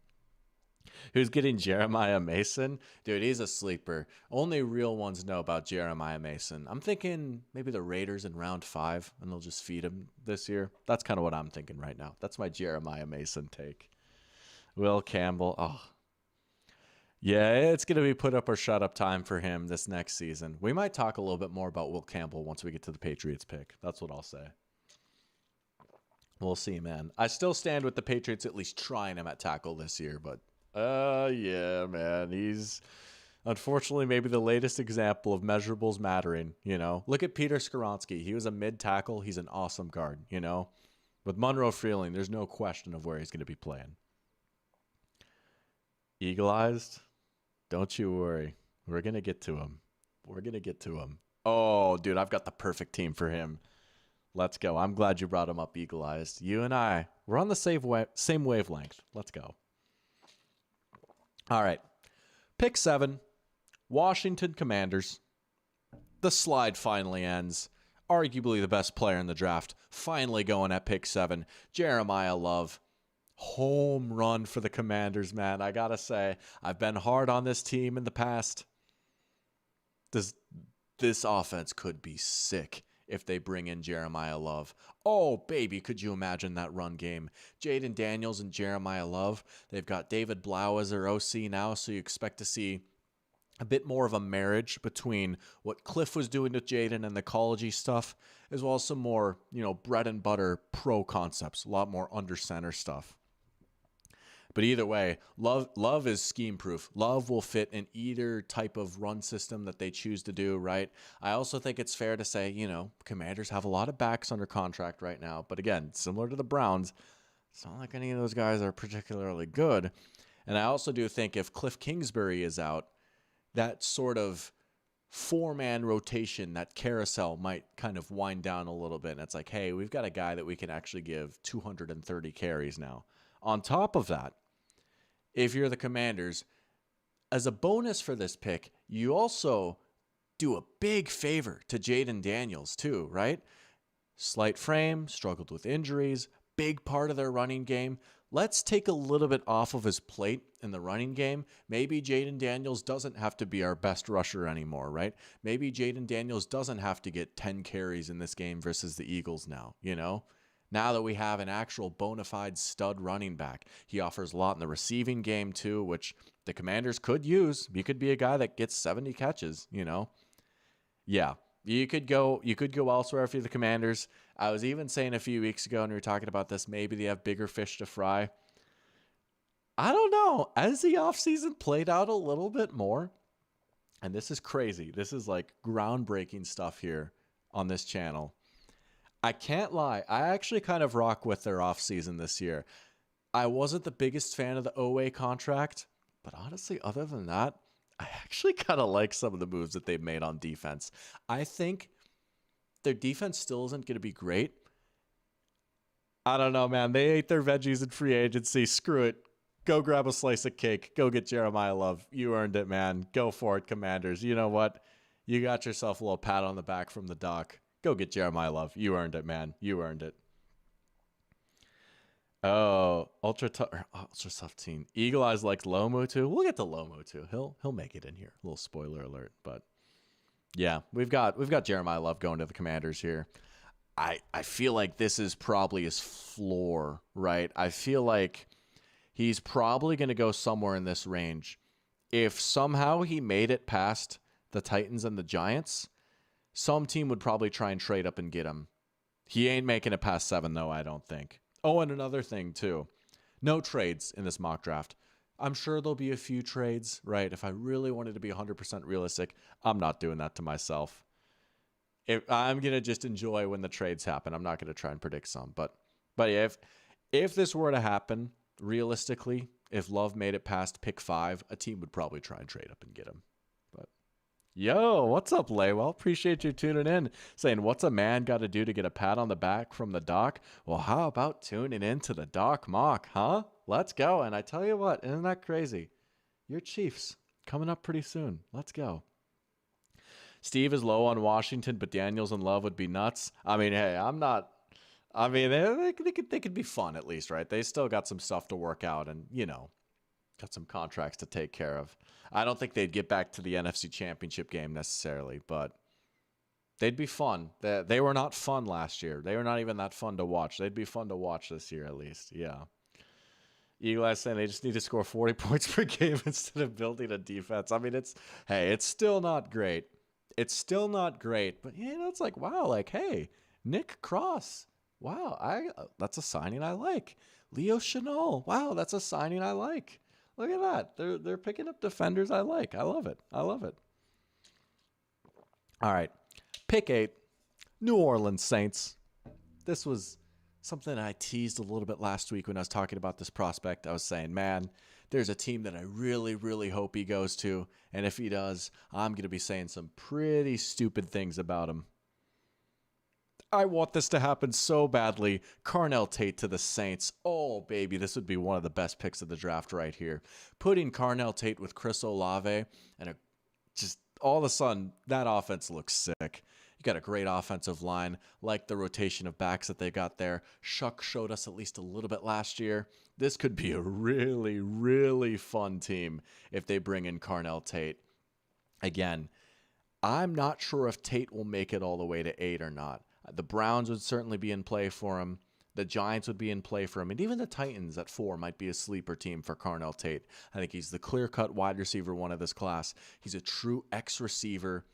Who's getting Jeremiah Mason? Dude, he's a sleeper. Only real ones know about Jeremiah Mason. I'm thinking maybe the Raiders in round 5, and they'll just feed him this year. That's kind of what I'm thinking right now. That's my Jeremiah Mason take. Will Campbell. Oh, yeah, it's going to be put up or shut up time for him this next season. We might talk a little bit more about Will Campbell once we get to the Patriots pick. That's what I'll say. We'll see, man. I still stand with the Patriots at least trying him at tackle this year, but yeah, man. He's unfortunately maybe the latest example of measurables mattering, Look at Peter Skoronski. He was a mid-tackle. He's an awesome guard, With Monroe Freeling, there's no question of where he's going to be playing. Eagle-eyed? Don't you worry. We're going to get to him. Oh, dude, I've got the perfect team for him. Let's go. I'm glad you brought him up, eagle-eyed. You and I, we're on the same wavelength. Let's go. All right. Pick 7, Washington Commanders. The slide finally ends. Arguably the best player in the draft. Finally going at pick 7, Jeremiah Love. Home run for the Commanders, man. I got to say, I've been hard on this team in the past. This offense could be sick if they bring in Jeremiah Love. Oh, baby, could you imagine that run game? Jaden Daniels and Jeremiah Love. They've got David Blau as their OC now, so you expect to see a bit more of a marriage between what Cliff was doing with Jaden and the college-y stuff, as well as some more, bread and butter pro concepts, a lot more under center stuff. But either way, Love is scheme-proof. Love will fit in either type of run system that they choose to do, right? I also think it's fair to say, Commanders have a lot of backs under contract right now. But again, similar to the Browns, it's not like any of those guys are particularly good. And I also do think if Cliff Kingsbury is out, that sort of 4-man rotation, that carousel might kind of wind down a little bit. And it's like, hey, we've got a guy that we can actually give 230 carries now. On top of that, if you're the Commanders, as a bonus for this pick, you also do a big favor to Jaden Daniels too, right? Slight frame, struggled with injuries, big part of their running game. Let's take a little bit off of his plate in the running game. Maybe Jaden Daniels doesn't have to be our best rusher anymore, right? Maybe Jaden Daniels doesn't have to get 10 carries in this game versus the Eagles now, Now that we have an actual bona fide stud running back, he offers a lot in the receiving game too, which the Commanders could use. He could be a guy that gets 70 catches, Yeah, You could go elsewhere if you're the Commanders. I was even saying a few weeks ago when we were talking about this, maybe they have bigger fish to fry. I don't know. As the offseason played out a little bit more, and this is crazy. This is like groundbreaking stuff here on this channel. I can't lie. I actually kind of rock with their offseason this year. I wasn't the biggest fan of the Oweh contract, but honestly, other than that, I actually kind of like some of the moves that they've made on defense. I think their defense still isn't going to be great. I don't know, man. They ate their veggies in free agency. Screw it. Go grab a slice of cake. Go get Jeremiah Love. You earned it, man. Go for it, Commanders. You know what? You got yourself a little pat on the back from the doc. Go get Jeremiah Love. You earned it, man. You earned it. Oh, ultra tough team. Eagle Eyes likes Lomo too. We'll get to Lomo too. He'll make it in here. A little spoiler alert, but yeah, we've got Jeremiah Love going to the Commanders here. I feel like this is probably his floor, right? I feel like he's probably going to go somewhere in this range. If somehow he made it past the Titans and the Giants, some team would probably try and trade up and get him. He ain't making it past 7 though, I don't think. Oh, and another thing too. No trades in this mock draft. I'm sure there'll be a few trades, right? If I really wanted to be 100% realistic, I'm not doing that to myself. If I'm going to just enjoy when the trades happen. I'm not going to try and predict some. But yeah, if this were to happen, realistically, if Love made it past pick 5, a team would probably try and trade up and get him. But yo, what's up, Laywell? Appreciate you tuning in. Saying, what's a man got to do to get a pat on the back from the doc? Well, how about tuning in to the Doc Mock, huh? Let's go. And I tell you what, isn't that crazy? Your Chiefs coming up pretty soon. Let's go. Steve is low on Washington, but Daniels and Love would be nuts. I mean, hey, I'm not. I mean, they could be fun at least, right? They still got some stuff to work out and, got some contracts to take care of. I don't think they'd get back to the NFC Championship game necessarily, but they'd be fun. They were not fun last year. They were not even that fun to watch. They'd be fun to watch this year at least. Yeah. Eagle Eyes saying they just need to score 40 points per game instead of building a defense. I mean, it's still not great. It's still not great, but it's like, wow, like, hey, Nick Cross. Wow, that's a signing I like. Leo Chenal. Wow, that's a signing I like. Look at that. They're picking up defenders I like. I love it. I love it. All right. Pick 8. New Orleans Saints. This was something I teased a little bit last week when I was talking about this prospect. I was saying, man, there's a team that I really, really hope he goes to. And if he does, I'm going to be saying some pretty stupid things about him. I want this to happen so badly. Carnell Tate to the Saints. Oh, baby, this would be one of the best picks of the draft right here. Putting Carnell Tate with Chris Olave, and just all of a sudden, that offense looks sick. You got a great offensive line, like the rotation of backs that they got there. Shuck showed us at least a little bit last year. This could be a really, really fun team if they bring in Carnell Tate. Again, I'm not sure if Tate will make it all the way to 8 or not. The Browns would certainly be in play for him. The Giants would be in play for him. And even the Titans at 4 might be a sleeper team for Carnell Tate. I think he's the clear-cut wide receiver one of this class. He's a true X-receiver.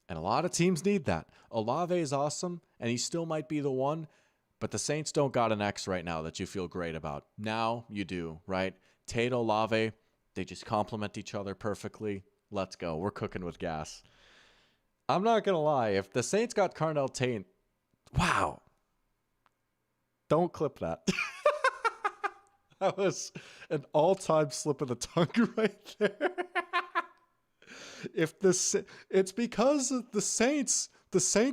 And a lot of teams need that. Olave is awesome, and he still might be the one. But the Saints don't got an X right now that you feel great about. Now you do, right? Tate, Olave, they just complement each other perfectly. Let's go. We're cooking with gas. I'm not going to lie. If the Saints got Carnell Tate, wow. Don't clip that. That was an all-time slip of the tongue right there. It's because of the Saints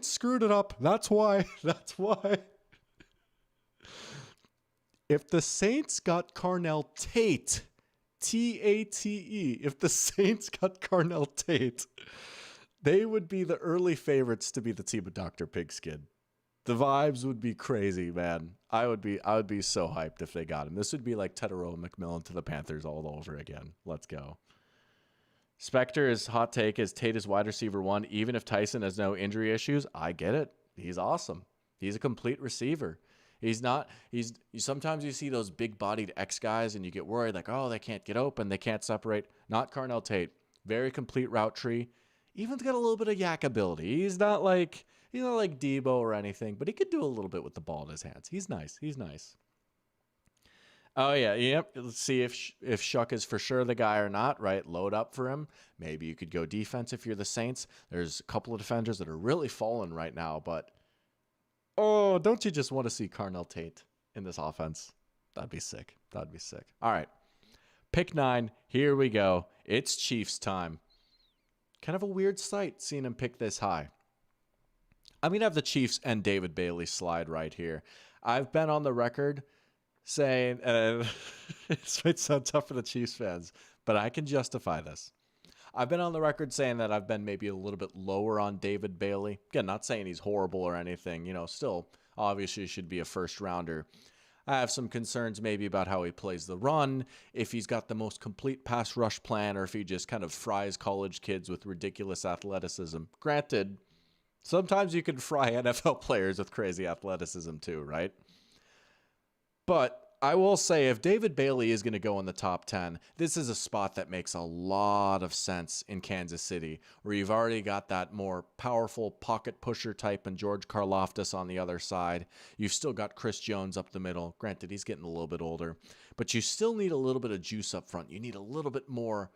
screwed it up. That's why. If the Saints got Carnell Tate, T-A-T-E, if the Saints got Carnell Tate, they would be the early favorites to be the team of Dr. Pigskin. The vibes would be crazy, man. I would be so hyped if they got him. This would be like Teterow McMillan to the Panthers all over again. Let's go. Spectre, hot take is Tate is wide receiver 1, even if Tyson has no injury issues. I get it. He's awesome. He's a complete receiver. Sometimes you see those big-bodied X guys and you get worried like, oh, they can't get open, they can't separate. Not Carnell Tate. Very complete route tree. Even's got a little bit of yak ability. He's not like Debo or anything, but he could do a little bit with the ball in his hands. He's nice. He's nice. Oh yeah, yep. Let's see if Shuck is for sure the guy or not, right? Load up for him. Maybe you could go defense if you're the Saints. There's a couple of defenders that are really falling right now, but oh, don't you just want to see Carnell Tate in this offense? That'd be sick. That'd be sick. All right. Pick 9. Here we go. It's Chiefs time. Kind of a weird sight seeing him pick this high. I'm going to have the Chiefs and David Bailey slide right here. I've been on the record saying, this might sound tough for the Chiefs fans, but I can justify this. I've been on the record saying that I've been maybe a little bit lower on David Bailey. Again, not saying he's horrible or anything. You know, still, obviously should be a first rounder. I have some concerns maybe about how he plays the run, if he's got the most complete pass rush plan, or if he just kind of fries college kids with ridiculous athleticism. Granted, sometimes you can fry NFL players with crazy athleticism too, right? But I will say, if David Bailey is going to go in the top 10, this is a spot that makes a lot of sense in Kansas City, where you've already got that more powerful pocket pusher type and George Karlaftis on the other side. You've still got Chris Jones up the middle. Granted, he's getting a little bit older, but you still need a little bit of juice up front. You need a little bit more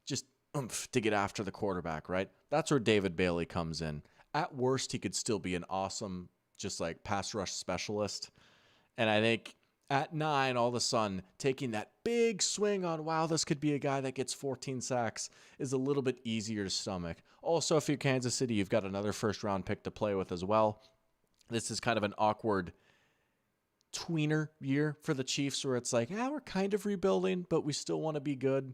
just oomph to get after the quarterback, right? That's where David Bailey comes in. At worst, he could still be an awesome, just like pass rush specialist. And I think at 9, all of a sudden, taking that big swing on, wow, this could be a guy that gets 14 sacks is a little bit easier to stomach. Also, if you're Kansas City, you've got another first-round pick to play with as well. This is kind of an awkward tweener year for the Chiefs, where it's like, we're kind of rebuilding, but we still want to be good.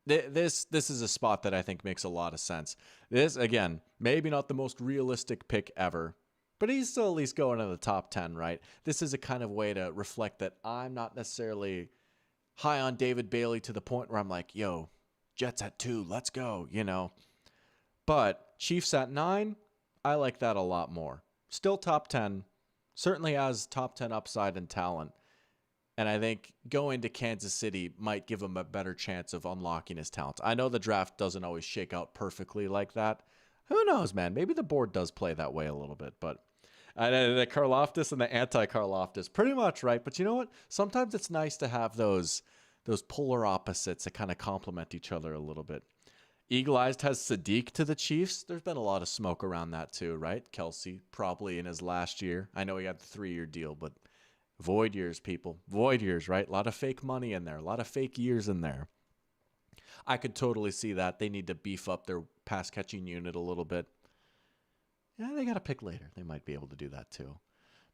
This is a spot that I think makes a lot of sense. This, again, maybe not the most realistic pick ever, but he's still at least going in the top 10, right? This is a kind of way to reflect that I'm not necessarily high on David Bailey to the point where I'm like, yo, Jets at 2, let's go, you know. But Chiefs at 9, I like that a lot more. Still top 10, certainly has top 10 upside and talent. And I think going to Kansas City might give him a better chance of unlocking his talent. I know the draft doesn't always shake out perfectly like that. Who knows, man? Maybe the board does play that way a little bit, but the Karlaftis and the anti-Karlaftis, pretty much, right? But you know what? Sometimes it's nice to have those polar opposites that kind of complement each other a little bit. Eagle Eyes has Sadiq to the Chiefs. There's been a lot of smoke around that too, right? Kelsey probably in his last year. I know he got the 3-year deal, but void years, people. Void years, right? A lot of fake money in there. A lot of fake years in there. I could totally see that. They need to beef up their pass-catching unit a little bit. Yeah, they got to pick later. They might be able to do that too.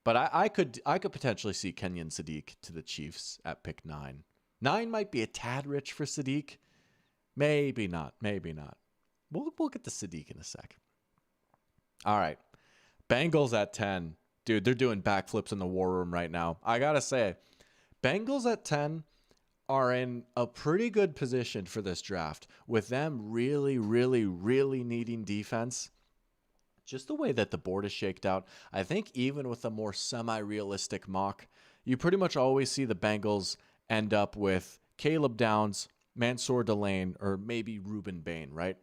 But I could potentially see Kenyon Sadiq to the Chiefs at pick 9. 9 might be a tad rich for Sadiq. Maybe not. Maybe not. We'll get to Sadiq in a sec. All right. Bengals at 10. Dude, they're doing backflips in the war room right now. I got to say, Bengals at 10 are in a pretty good position for this draft, with them really, really, really needing defense. Just the way that the board is shaked out, I think even with a more semi-realistic mock, you pretty much always see the Bengals end up with Caleb Downs, Mansour Delane, or maybe Ruben Bain, right?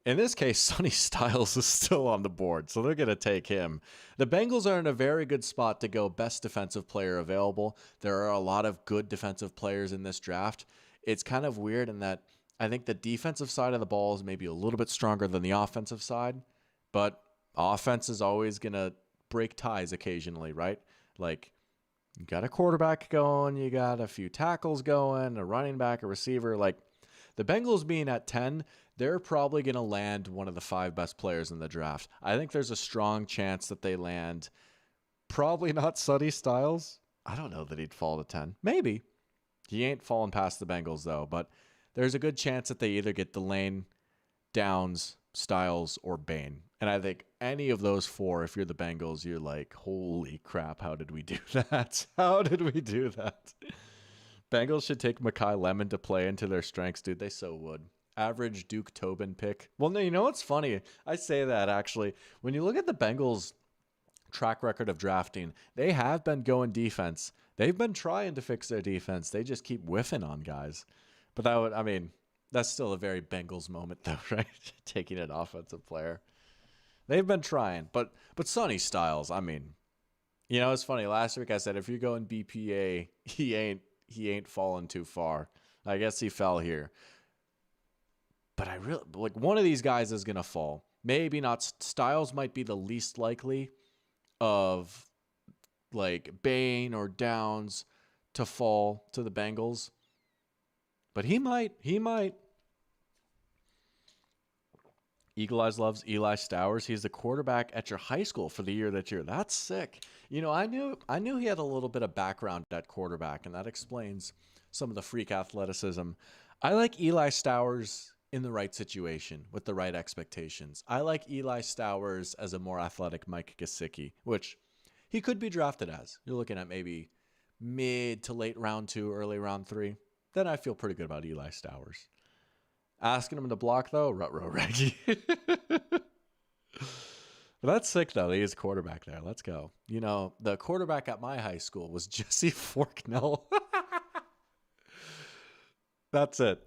In this case, Sonny Styles is still on the board, so they're going to take him. The Bengals are in a very good spot to go best defensive player available. There are a lot of good defensive players in this draft. It's kind of weird in that I think the defensive side of the ball is maybe a little bit stronger than the offensive side. But offense is always going to break ties occasionally, right? Like, you got a quarterback going, you got a few tackles going, a running back, a receiver. Like, the Bengals being at 10, they're probably going to land one of the 5 best players in the draft. I think there's a strong chance that they land probably not Sonny Styles. I don't know that he'd fall to 10. Maybe. He ain't falling past the Bengals, though. But there's a good chance that they either get Delane, Downs, Styles, or Bain. And I think any of those 4, if you're the Bengals, you're like, holy crap, how did we do that? How did we do that? Bengals should take Mekhi Lemon to play into their strengths, dude. They so would. Average Duke Tobin pick. Well, no, you know what's funny? I say that, actually. When you look at the Bengals' track record of drafting, they have been going defense. They've been trying to fix their defense. They just keep whiffing on guys. But that would, I mean, That's still a very Bengals moment, though, right? Taking an offensive player. They've been trying, but Sonny Styles, I mean, you know, it's funny. Last week I said if you go in BPA, he ain't fallen too far. I guess he fell here. But I really like one of these guys is gonna fall. Maybe not. Styles might be the least likely of like Bane or Downs to fall to the Bengals. But he might. Eagle Eyes loves Eli Stowers. He's the quarterback at your high school for the year that you're. That's sick. You know, I knew he had a little bit of background at quarterback, and that explains some of the freak athleticism. I like Eli Stowers in the right situation with the right expectations. I like Eli Stowers as a more athletic Mike Gesicki, which he could be drafted as. You're looking at maybe mid to late round 2, early round 3. Then I feel pretty good about Eli Stowers. Asking him to block, though, Rutro Reggie. That's sick, though. He is quarterback there. Let's go. You know, the quarterback at my high school was Jesse Forknell. That's it.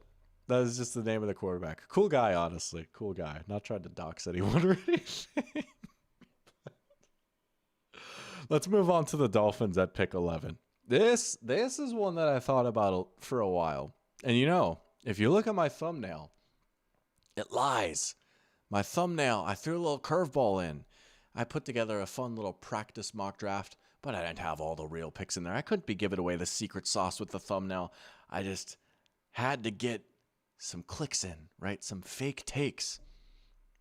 That is just the name of the quarterback. Cool guy, honestly. Cool guy. Not trying to dox anyone or anything. Let's move on to the Dolphins at pick 11. This is one that I thought about for a while. And you know, if you look at my thumbnail, it lies. My thumbnail, I threw a little curveball in. I put together a fun little practice mock draft, but I didn't have all the real picks in there. I couldn't be giving away the secret sauce with the thumbnail. I just had to get some clicks in, right? Some fake takes.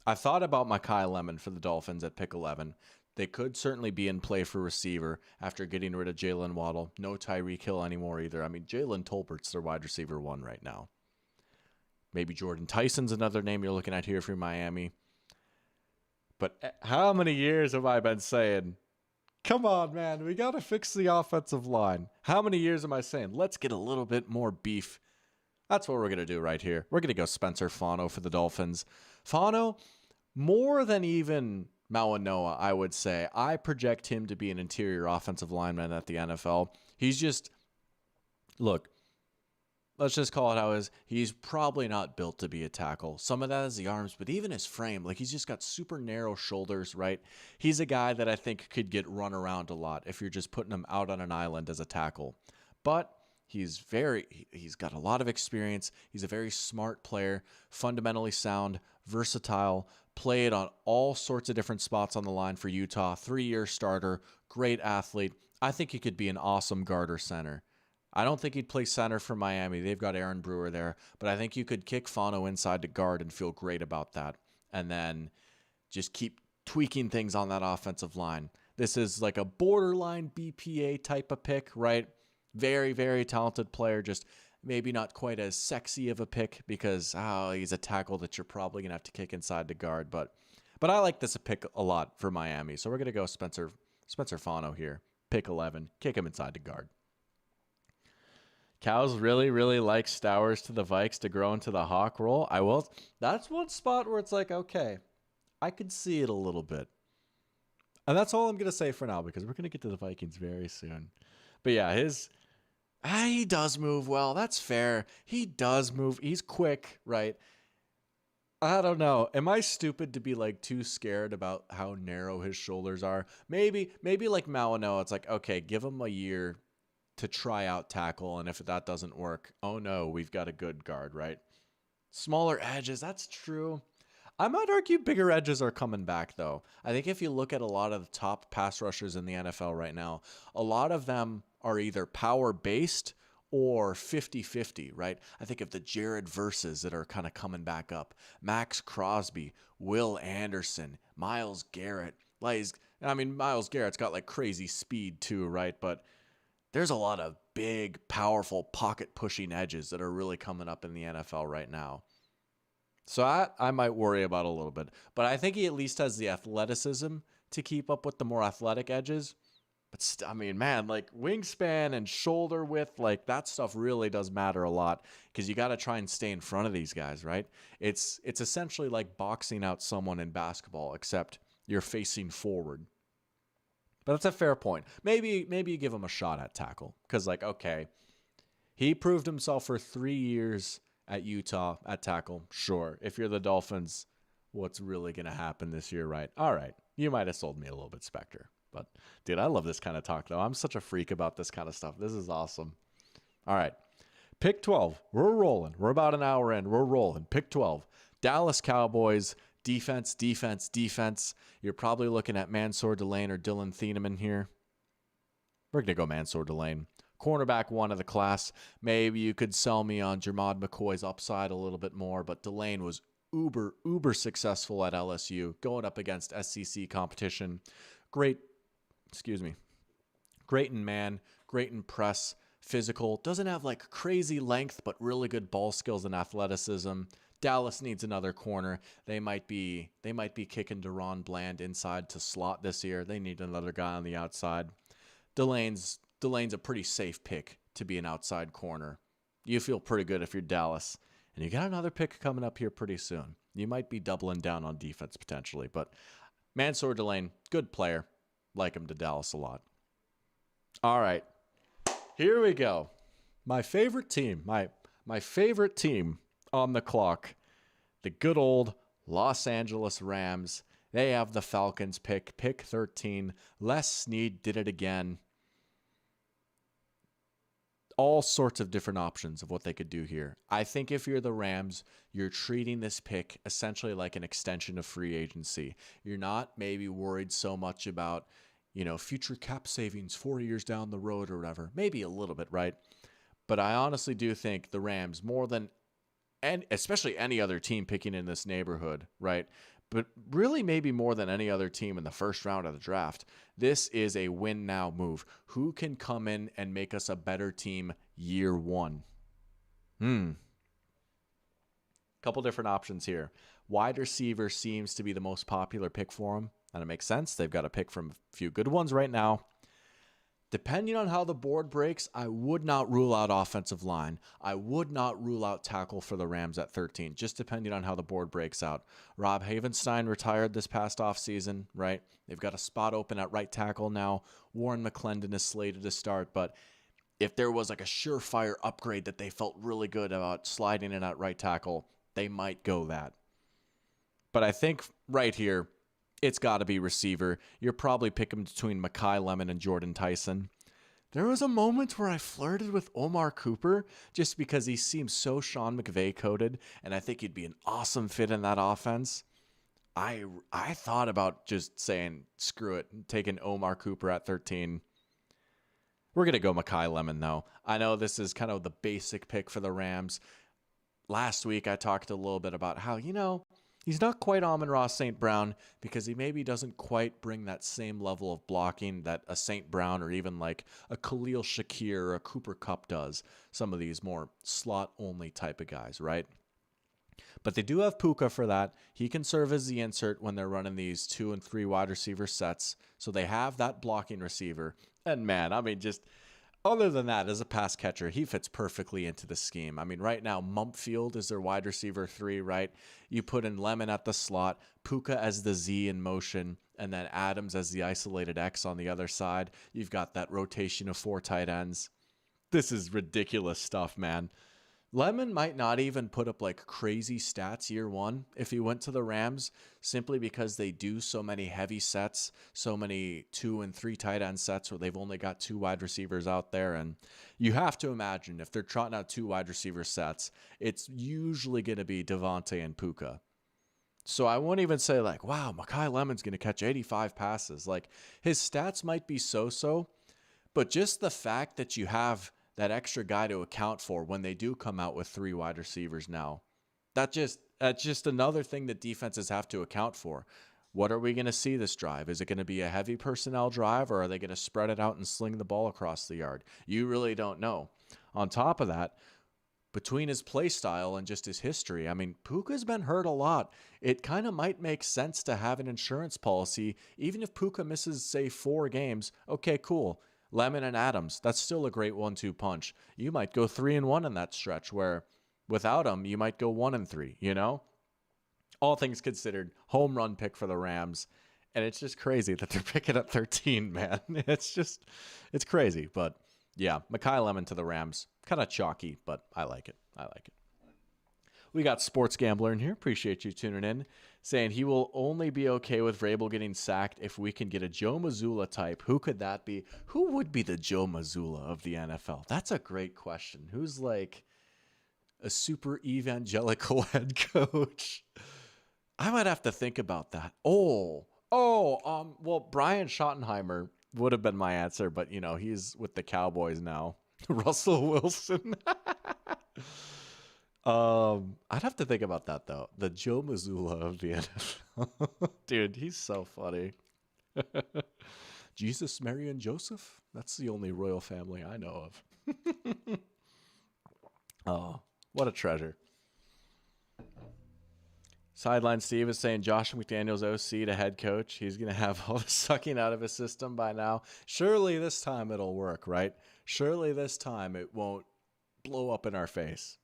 I thought about Mekhi Lemon for the Dolphins at pick 11. They could certainly be in play for receiver after getting rid of Jalen Waddle. No Tyreek Hill anymore either. I mean, Jalen Tolbert's their wide receiver 1 right now. Maybe Jordan Tyson's another name you're looking at here for Miami. But how many years have I been saying, come on, man, we got to fix the offensive line? How many years am I saying, let's get a little bit more beef? That's what we're going to do right here. We're going to go Spencer Fano for the Dolphins. Fano, more than even Mawanoa, I would say. I project him to be an interior offensive lineman at the NFL. He's just, look, let's just call it how it is. He's probably not built to be a tackle. Some of that is the arms, but even his frame, like he's just got super narrow shoulders, right? He's a guy that I think could get run around a lot if you're just putting him out on an island as a tackle. But he's got a lot of experience. He's a very smart player, fundamentally sound, versatile, played on all sorts of different spots on the line for Utah, 3-year starter, great athlete. I think he could be an awesome guard or center. I don't think he'd play center for Miami. They've got Aaron Brewer there, but I think you could kick Fano inside to guard and feel great about that. And then just keep tweaking things on that offensive line. This is like a borderline BPA type of pick, right? Very, very talented player, just maybe not quite as sexy of a pick because he's a tackle that you're probably going to have to kick inside to guard. But I like this pick a lot for Miami. So we're going to go Spencer Fano here. Pick 11. Kick him inside to guard. Cows really, really like Stowers to the Vikes to grow into the Hawk role. I will. That's one spot where it's like, okay, I could see it a little bit. And that's all I'm going to say for now because we're going to get to the Vikings very soon. But yeah, he does move well. That's fair. He does move. He's quick, right? I don't know. Am I stupid to be like too scared about how narrow his shoulders are? Maybe like Mawanoa, it's like, okay, give him a year to try out tackle, and if that doesn't work, oh no, we've got a good guard, right? Smaller edges, that's true. I might argue bigger edges are coming back, though. I think if you look at a lot of the top pass rushers in the NFL right now, a lot of them are either power-based or 50-50, right? I think of the Jared Verses that are kind of coming back up. Max Crosby, Will Anderson, Myles Garrett. Myles Garrett's got like crazy speed too, right? But there's a lot of big, powerful, pocket-pushing edges that are really coming up in the NFL right now. So I might worry about a little bit. But I think he at least has the athleticism to keep up with the more athletic edges. But, like wingspan and shoulder width, like that stuff really does matter a lot because you got to try and stay in front of these guys, right? It's essentially like boxing out someone in basketball, except you're facing forward. But that's a fair point. Maybe you give him a shot at tackle because, like, okay, he proved himself for 3 years at Utah at tackle, sure. If you're the Dolphins, what's really going to happen this year, right? All right. You might have sold me a little bit, Spectre. But, dude, I love this kind of talk, though. I'm such a freak about this kind of stuff. This is awesome. All right. Pick 12. We're rolling. We're about an hour in. We're rolling. Pick 12. Dallas Cowboys. Defense, defense, defense. You're probably looking at Mansour Delane or Dylan Thieneman here. We're going to go Mansour Delane. Cornerback one of the class. Maybe you could sell me on Jermod McCoy's upside a little bit more, but Delane was uber successful at LSU, going up against SEC competition. Great in man, great in press, physical. Doesn't have like crazy length, but really good ball skills and athleticism. Dallas needs another corner. They might be kicking Deron Bland inside to slot this year. They need another guy on the outside. Delane's a pretty safe pick to be an outside corner. You feel pretty good if you're Dallas. And you got another pick coming up here pretty soon. You might be doubling down on defense potentially, but Mansour Delane, good player. Like him to Dallas a lot. All right. Here we go. My favorite team. My favorite team on the clock. The good old Los Angeles Rams. They have the Falcons pick 13. Les Snead did it again. All sorts of different options of what they could do here. I think if you're the Rams, you're treating this pick essentially like an extension of free agency. You're not maybe worried so much about, future cap savings 4 years down the road or whatever. Maybe a little bit, right? But I honestly do think the Rams, more than, and especially any other team picking in this neighborhood, right? But really maybe more than any other team in the first round of the draft, this is a win now move. Who can come in and make us a better team year one? Couple different options here. Wide receiver seems to be the most popular pick for them, and it makes sense. They've got a pick from a few good ones right now. Depending on how the board breaks, I would not rule out offensive line. I would not rule out tackle for the Rams at 13, just depending on how the board breaks out. Rob Havenstein retired this past offseason, right? They've got a spot open at right tackle now. Warren McClendon is slated to start, but if there was like a surefire upgrade that they felt really good about sliding in at right tackle, they might go that. But I think right here, it's got to be receiver. You're probably picking between Mekhi Lemon and Jordan Tyson. There was a moment where I flirted with Omar Cooper just because he seems so Sean McVay coded, and I think he'd be an awesome fit in that offense. I thought about just saying, screw it, and taking Omar Cooper at 13. We're going to go Mekhi Lemon, though. I know this is kind of the basic pick for the Rams. Last week, I talked a little bit about how, he's not quite Amon-Ra St. Brown because he maybe doesn't quite bring that same level of blocking that a St. Brown or even like a Khalil Shakir or a Cooper Kupp does. Some of these more slot-only type of guys, right? But they do have Puka for that. He can serve as the insert when they're running these 2 and 3 wide receiver sets. So they have that blocking receiver. And man, just other than that, as a pass catcher, he fits perfectly into the scheme. Right now, Mumpfield is their wide receiver 3, right? You put in Lemon at the slot, Puka as the Z in motion, and then Adams as the isolated X on the other side. You've got that rotation of 4 tight ends. This is ridiculous stuff, man. Lemon might not even put up like crazy stats year one if he went to the Rams, simply because they do so many heavy sets, so many 2 and 3 tight end sets where they've only got 2 wide receivers out there. And you have to imagine if they're trotting out 2 wide receiver sets, it's usually going to be Devontae and Puka. So I won't even say like, wow, Mekhi Lemon's going to catch 85 passes. Like his stats might be so-so, but just the fact that you have that extra guy to account for when they do come out with 3 wide receivers now. That's just another thing that defenses have to account for. What are we going to see this drive? Is it going to be a heavy personnel drive, or are they going to spread it out and sling the ball across the yard? You really don't know. On top of that, between his play style and just his history, Puka's been hurt a lot. It kind of might make sense to have an insurance policy, even if Puka misses, say, 4 games. Okay, cool. Lemon and Adams, that's still a great 1-2 punch. You might go 3-1 in that stretch where without him, you might go 1-3, All things considered, home run pick for the Rams. And it's just crazy that they're picking at 13, man. It's crazy. But yeah, Mekhi Lemon to the Rams. Kind of chalky, but I like it. We got Sports Gambler in here. Appreciate you tuning in. Saying he will only be okay with Vrabel getting sacked if we can get a Joe Mazzulla type. Who could that be? Who would be the Joe Mazzulla of the NFL? That's a great question. Who's like a super evangelical head coach? I might have to think about that. Well, Brian Schottenheimer would have been my answer, but he's with the Cowboys now. Russell Wilson. I'd have to think about that though. The Joe Mazzulla of the NFL. Dude, he's so funny. Jesus, Mary, and Joseph. That's the only royal family I know of. Oh, what a treasure. Sideline Steve is saying Josh McDaniels OC to head coach. He's going to have all the sucking out of his system by now. Surely this time it'll work, right? Surely this time it won't blow up in our face.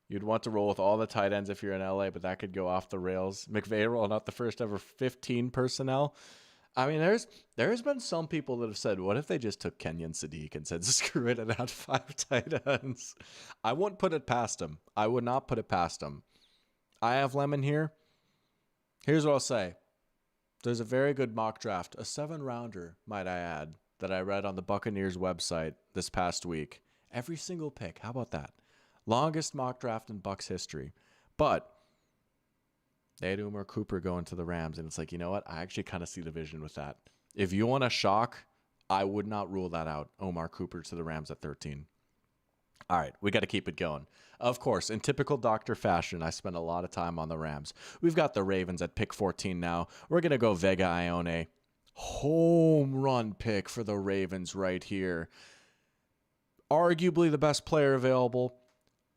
You'd want to roll with all the tight ends if you're in LA, but that could go off the rails. McVay rolling out the first ever 15 personnel. I mean, there's been some people that have said, what if they just took Kenyon Sadiq and said, screw it, and had 5 tight ends? I wouldn't put it past him. I would not put it past him. I have Lemon here. Here's what I'll say. There's a very good mock draft, a 7-rounder, might I add, that I read on the Buccaneers website this past week. Every single pick. How about that? Longest mock draft in Bucs history. But they had Umar Cooper going to the Rams, and it's like, you know what? I actually kind of see the vision with that. If you want a shock, I would not rule that out. Umar Cooper to the Rams at 13. All right, we got to keep it going. Of course, in typical Doctor fashion, I spent a lot of time on the Rams. We've got the Ravens at pick 14 now. We're going to go Vega Ione. Home run pick for the Ravens right here. Arguably the best player available.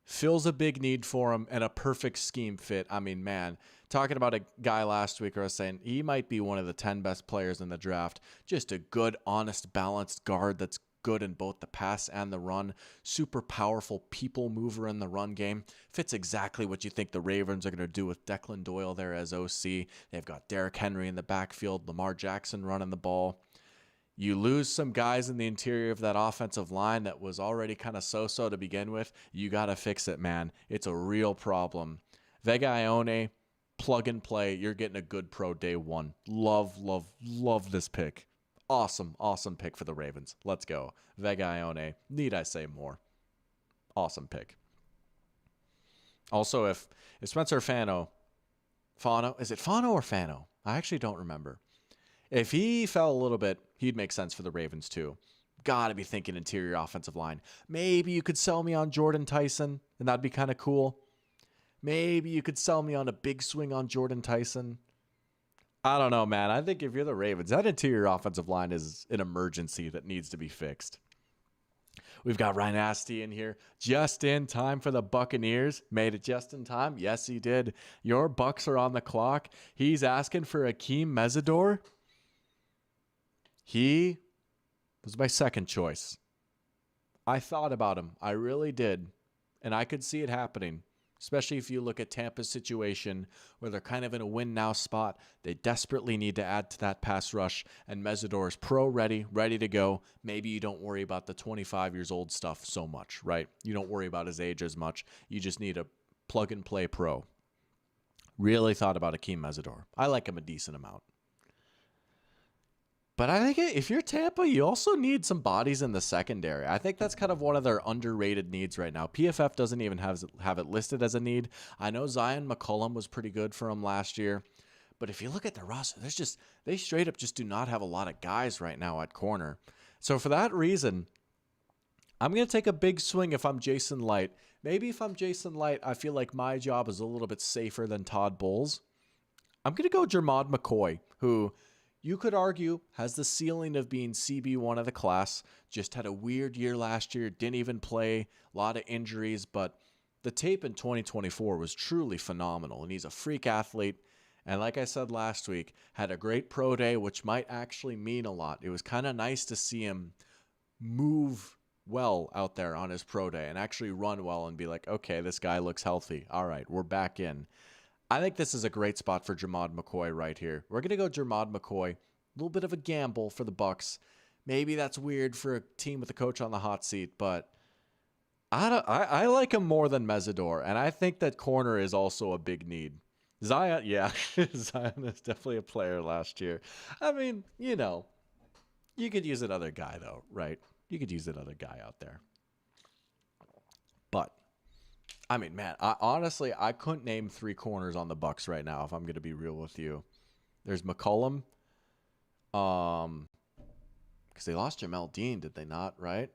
Fills a big need for him and a perfect scheme fit. I mean, man, talking about a guy last week where I was saying he might be one of the 10 best players in the draft. Just a good, honest, balanced guard that's good in both the pass and the run. Super powerful people mover in the run game. Fits exactly what you think the Ravens are going to do with Declan Doyle there as OC. They've got Derrick Henry in the backfield, Lamar Jackson running the ball. You lose some guys in the interior of that offensive line that was already kind of so-so to begin with. You got to fix it, man. It's a real problem. Vega Ione, plug and play. You're getting a good pro day one. Love, love, love this pick. Awesome, awesome pick for the Ravens. Let's go. Vega Ione. Need I say more? Awesome pick. Also, if Spencer Fano, is it Fano or Fano? I actually don't remember. If he fell a little bit, he'd make sense for the Ravens too. Got to be thinking interior offensive line. Maybe you could sell me on Jordan Tyson, and that'd be kind of cool. Maybe you could sell me on a big swing on Jordan Tyson. I don't know, man. I think if you're the Ravens, that interior offensive line is an emergency that needs to be fixed. We've got Ryan Asti in here just in time for the Buccaneers. Made it just in time. Yes, he did. Your Bucs are on the clock. He's asking for Akeem Mesidor. He was my second choice. I thought about him. I really did. And I could see it happening, especially if you look at Tampa's situation where they're kind of in a win-now spot. They desperately need to add to that pass rush, and Mesidor is pro-ready, ready to go. Maybe you don't worry about the 25 years old stuff so much, right? You don't worry about his age as much. You just need a plug-and-play pro. Really thought about Akeem Mesidor. I like him a decent amount. But I think if you're Tampa, you also need some bodies in the secondary. I think that's kind of one of their underrated needs right now. PFF doesn't even have it listed as a need. I know Zion McCollum was pretty good for him last year. But if you look at the roster, they straight up just do not have a lot of guys right now at corner. So for that reason, I'm going to take a big swing if I'm Jason Light. Maybe if I'm Jason Light, I feel like my job is a little bit safer than Todd Bowles. I'm going to go Jermod McCoy, who you could argue has the ceiling of being CB1 of the class. Just had a weird year last year, didn't even play, a lot of injuries, but the tape in 2024 was truly phenomenal, and he's a freak athlete. And like I said last week, had a great pro day, which might actually mean a lot. It was kind of nice to see him move well out there on his pro day and actually run well and be like, okay, this guy looks healthy. All right, we're back in. I think this is a great spot for Jermod McCoy right here. We're going to go Jermod McCoy. A little bit of a gamble for the Bucs. Maybe that's weird for a team with a coach on the hot seat, but I like him more than Mesidor, and I think that corner is also a big need. Zion, yeah, Zion is definitely a player last year. I mean, you could use another guy though, right? You could use another guy out there. But I mean, man, honestly, I couldn't name 3 corners on the Bucks right now if I'm going to be real with you. There's McCollum, because they lost Jamel Dean, did they not? Right?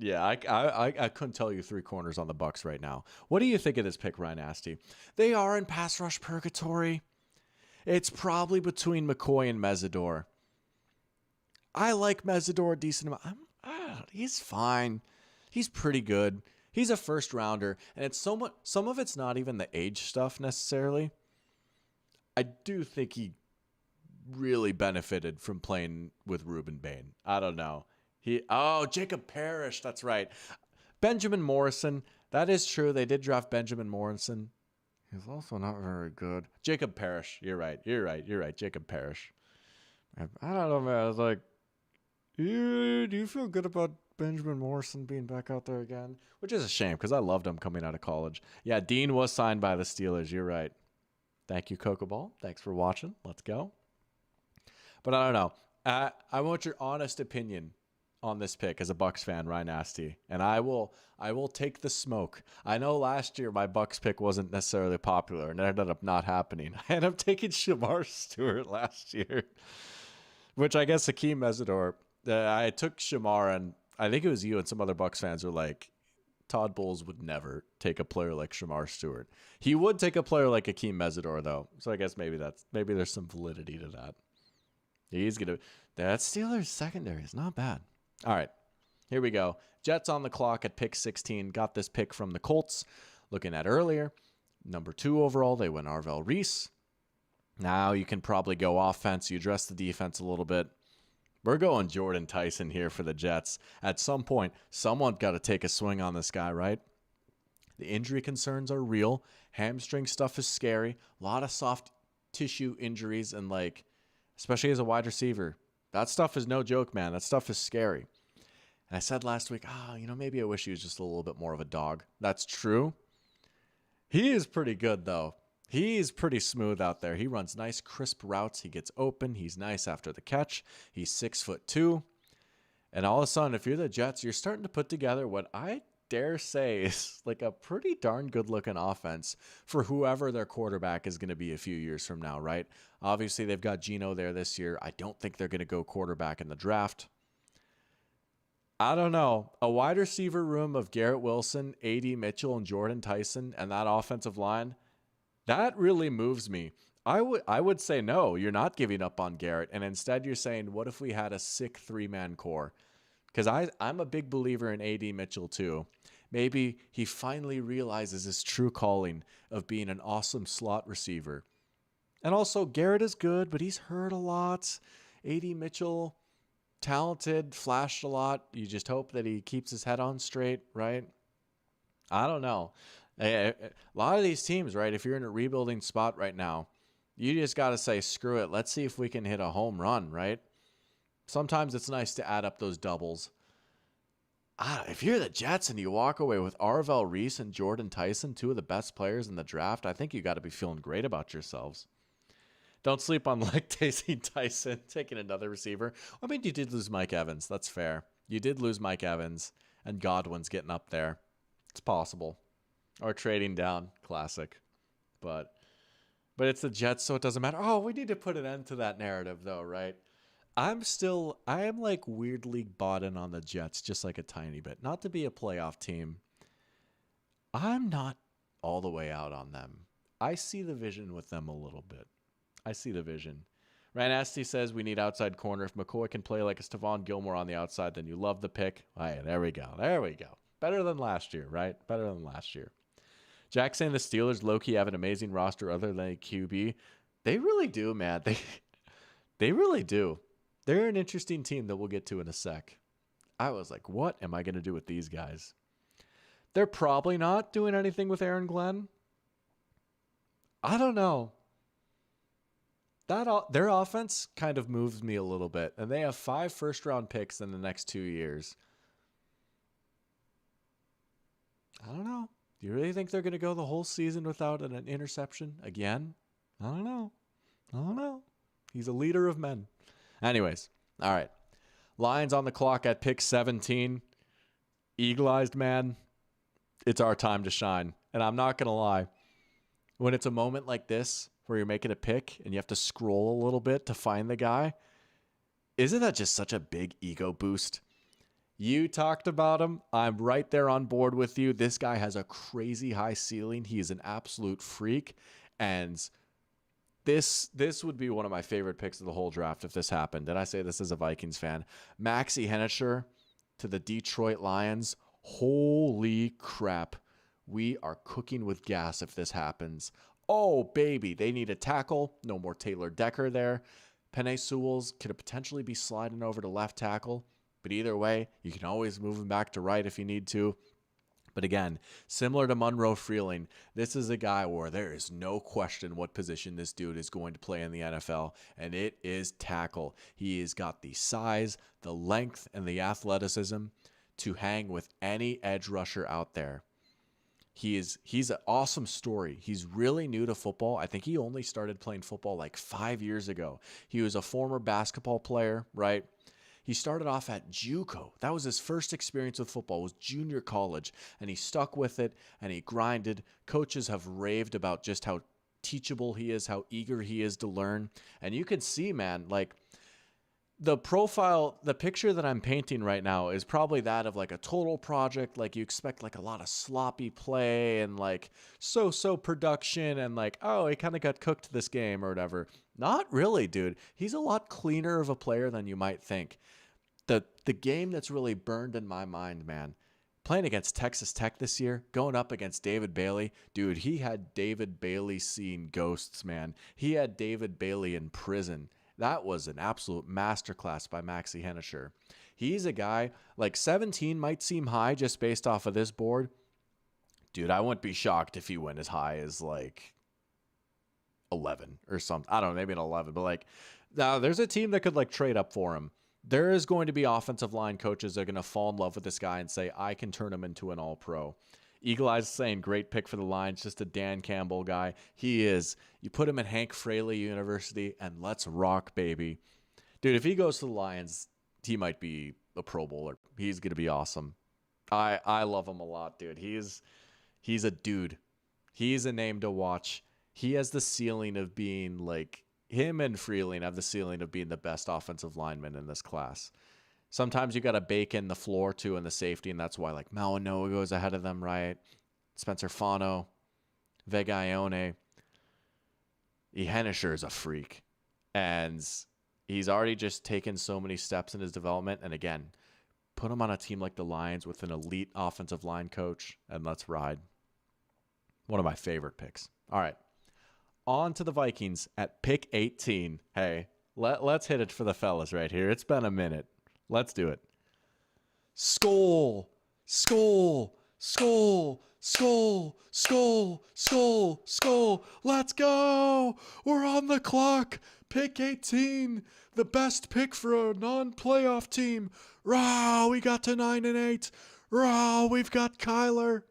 Yeah, I couldn't tell you 3 corners on the Bucks right now. What do you think of this pick, Ryan Asti? They are in pass rush purgatory. It's probably between McCoy and Mesidor. I like Mesidor a decent amount. He's fine. He's pretty good. He's a first rounder, and it's some of it's not even the age stuff necessarily. I do think he really benefited from playing with Ruben Bain. I don't know. Jacob Parrish, that's right. Benjamin Morrison, that is true. They did draft Benjamin Morrison. He's also not very good. Jacob Parrish, you're right. Jacob Parrish. I don't know, man. I was like, do you feel good about Benjamin Morrison being back out there again? Which is a shame because I loved him coming out of college. Yeah, Dean was signed by the Steelers. You're right. Thank you, Coco Ball. Thanks for watching. Let's go. But I don't know. I want your honest opinion on this pick as a Bucks fan, Ryan Asti, and I will take the smoke. I know last year my Bucks pick wasn't necessarily popular, and it ended up not happening. I ended up taking Shamar Stewart last year, which I guess Hakeem Mesidor. I took Shamar, and I think it was you and some other Bucks fans were like, Todd Bowles would never take a player like Shamar Stewart. He would take a player like Hakeem Mesidor, though. So I guess maybe there's some validity to that. That Steelers secondary is not bad. All right, here we go. Jets on the clock at pick 16. Got this pick from the Colts. Looking at earlier, number 2 overall, they went Arvell Reese. Now you can probably go offense. You address the defense a little bit. We're going Jordan Tyson here for the Jets. At some point, someone got to take a swing on this guy, right? The injury concerns are real. Hamstring stuff is scary. A lot of soft tissue injuries, and especially as a wide receiver, that stuff is no joke, man. That stuff is scary. And I said last week, maybe I wish he was just a little bit more of a dog. That's true. He is pretty good, though. He's pretty smooth out there. He runs nice, crisp routes. He gets open. He's nice after the catch. He's 6'2". And all of a sudden, if you're the Jets, you're starting to put together what I dare say is a pretty darn good-looking offense for whoever their quarterback is going to be a few years from now, right? Obviously, they've got Geno there this year. I don't think they're going to go quarterback in the draft. I don't know. A wide receiver room of Garrett Wilson, A.D. Mitchell, and Jordan Tyson, and that offensive line, that really moves me. I would say no, you're not giving up on Garrett, and instead you're saying, what if we had a sick 3-man core? Because I'm a big believer in A.D. Mitchell too. Maybe he finally realizes his true calling of being an awesome slot receiver. And also, Garrett is good, but he's hurt a lot. A.D. Mitchell, talented, flashed a lot. You just hope that he keeps his head on straight, right? I don't know. A lot of these teams, right, if you're in a rebuilding spot right now, you just got to say, screw it. Let's see if we can hit a home run, right? Sometimes it's nice to add up those doubles. If you're the Jets and you walk away with Arvell Reese and Jordan Tyson, 2 of the best players in the draft, I think you got to be feeling great about yourselves. Don't sleep on taking Tyson, taking another receiver. I mean, you did lose Mike Evans. That's fair. You did lose Mike Evans, and Godwin's getting up there. It's possible. Or trading down. Classic. But it's the Jets, so it doesn't matter. Oh, we need to put an end to that narrative, though, right? I am weirdly bought in on the Jets, just a tiny bit. Not to be a playoff team. I'm not all the way out on them. I see the vision with them a little bit. I see the vision. Ryan Asti says we need outside corner. If McCoy can play like a Stephon Gilmore on the outside, then you love the pick. All right, there we go. Better than last year, right? Better than last year. Jack saying the Steelers low-key have an amazing roster other than a QB. They really do, man. They really do. They're an interesting team that we'll get to in a sec. I was like, what am I going to do with these guys? They're probably not doing anything with Aaron Glenn. I don't know. Their offense kind of moves me a little bit. And they have 5 first-round picks in the next 2 years. I don't know. Do you really think they're going to go the whole season without an interception again? I don't know. I don't know. He's a leader of men. Anyways, all right. Lions on the clock at pick 17. Eagle-eyed man, it's our time to shine. And I'm not going to lie. When it's a moment like this where you're making a pick and you have to scroll a little bit to find the guy, isn't that just such a big ego boost? You talked about him. I'm right there on board with you. This guy has a crazy high ceiling. He is an absolute freak. And this would be one of my favorite picks of the whole draft if this happened. And I say this as a Vikings fan. Maxie Hennisher to the Detroit Lions. Holy crap. We are cooking with gas if this happens. Oh, baby. They need a tackle. No more Taylor Decker there. Penei Sewells could potentially be sliding over to left tackle. But either way, you can always move him back to right if you need to. But again, similar to Monroe Freeling, this is a guy where there is no question what position this dude is going to play in the NFL, and it is tackle. He has got the size, the length, and the athleticism to hang with any edge rusher out there. He's an awesome story. He's really new to football. I think he only started playing football like 5 years ago. He was a former basketball player, right? He started off at JUCO. That was his first experience with football, was junior college, and he stuck with it, and he grinded. Coaches have raved about just how teachable he is, how eager he is to learn. And you can see, man, like the profile, the picture that I'm painting right now is probably that of like a total project. Like you expect like a lot of sloppy play and like so production and like, oh, he kind of got cooked this game or whatever. Not really, dude. He's a lot cleaner of a player than you might think. The game that's really burned in my mind, man, playing against Texas Tech this year, going up against David Bailey, dude, he had David Bailey seeing ghosts, man. He had David Bailey in prison. That was an absolute masterclass by Maxie Hennisher. He's a guy, like 17 might seem high just based off of this board. Dude, I wouldn't be shocked if he went as high as like 11 or something. I don't know, maybe an 11, but like, now there's a team that could like trade up for him. There is going to be offensive line coaches that are going to fall in love with this guy and say, I can turn him into an all-pro. Eagle Eyes saying, great pick for the Lions, just a Dan Campbell guy. He is. You put him at Hank Fraley University, and let's rock, baby. Dude, if he goes to the Lions, he might be a Pro Bowler. He's going to be awesome. I love him a lot, dude. He's a dude. He's a name to watch. He has the ceiling of being like, him and Freeling have the ceiling of being the best offensive lineman in this class. Sometimes you got to bake in the floor too and the safety, and that's why like Malinois goes ahead of them, right? Spencer Fano, Vega Ione. Hennisher is a freak, and he's already just taken so many steps in his development. And again, put him on a team like the Lions with an elite offensive line coach, and let's ride. One of my favorite picks. All right. On to the Vikings at pick 18. Hey, let's hit it for the fellas right here. It's been a minute. Let's do it. Skull, skull, skull, skull, skull, skull, skull. Let's go. We're on the clock. Pick 18. The best pick for a non-playoff team. Rah, we got to 9-8. Rah, we've got Kyler.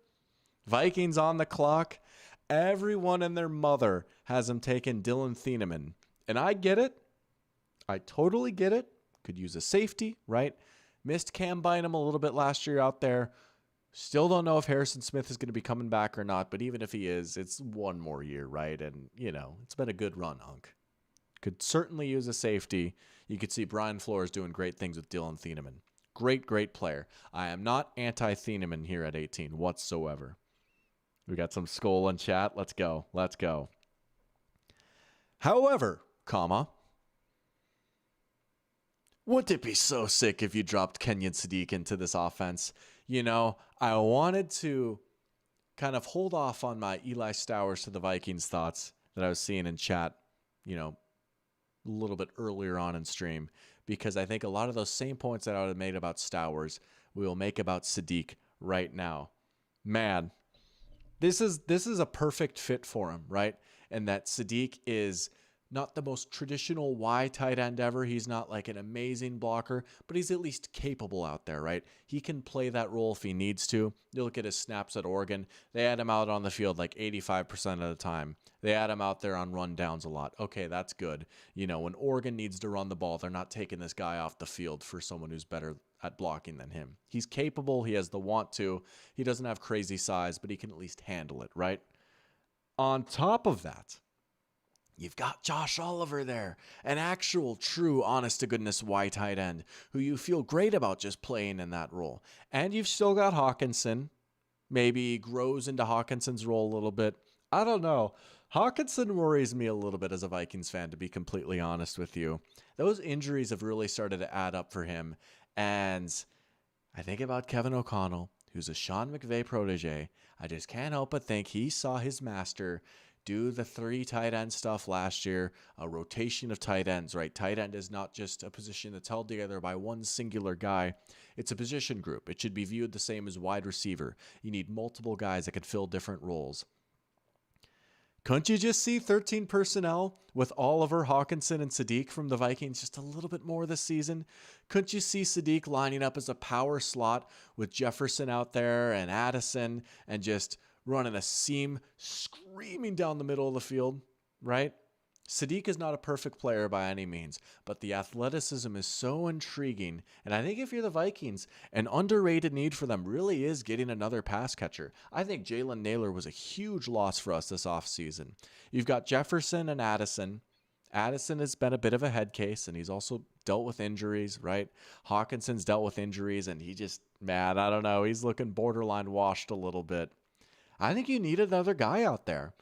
Vikings on the clock. Everyone and their mother has him taking Dylan Thieneman. And I get it. I totally get it. Could use a safety, right? Missed Cam Bynum a little bit last year out there. Still don't know if Harrison Smith is going to be coming back or not. But even if he is, it's one more year, right? And, you know, it's been a good run, Hunk. Could certainly use a safety. You could see Brian Flores doing great things with Dylan Thieneman. Great player. I am not anti-Thieneman here at 18 whatsoever. We got some skull in chat. Let's go. However, wouldn't it be so sick if you dropped Kenyon Sadiq into this offense? You know, I wanted to kind of hold off on my Eli Stowers to the Vikings thoughts that I was seeing in chat, you know, a little bit earlier on in stream, because I think a lot of those same points that I would have made about Stowers, we will make about Sadiq right now. Man, this is a perfect fit for him, right? And that Sadiq is not the most traditional Y tight end ever. He's not like an amazing blocker, but he's at least capable out there, right? He can play that role if he needs to. You look at his snaps at Oregon. They had him out on the field like 85% of the time. They had him out there on rundowns a lot. Okay, that's good. You know, when Oregon needs to run the ball, they're not taking this guy off the field for someone who's better at blocking than him. He's capable. He has the want to. He doesn't have crazy size, but he can at least handle it, right? On top of that, you've got Josh Oliver there, an actual, true, honest-to-goodness Y tight end who you feel great about just playing in that role. And you've still got Hawkinson. Maybe he grows into Hawkinson's role a little bit. I don't know. Hawkinson worries me a little bit as a Vikings fan, to be completely honest with you. Those injuries have really started to add up for him. And I think about Kevin O'Connell, who's a Sean McVay protege. I just can't help but think he saw his master do the 3 tight end stuff last year, a rotation of tight ends, right? Tight end is not just a position that's held together by one singular guy. It's a position group. It should be viewed the same as wide receiver. You need multiple guys that can fill different roles. Couldn't you just see 13 personnel with Oliver, Hawkinson, and Sadiq from the Vikings just a little bit more this season? Couldn't you see Sadiq lining up as a power slot with Jefferson out there and Addison and just running a seam screaming down the middle of the field, right? Sadiq is not a perfect player by any means, but the athleticism is so intriguing. And I think if you're the Vikings, an underrated need for them really is getting another pass catcher. I think Jalen Naylor was a huge loss for us this offseason. You've got Jefferson and Addison. Addison has been a bit of a head case, and he's also dealt with injuries, right? Hawkinson's dealt with injuries, and he just, man, I don't know. He's looking borderline washed a little bit. I think you need another guy out there.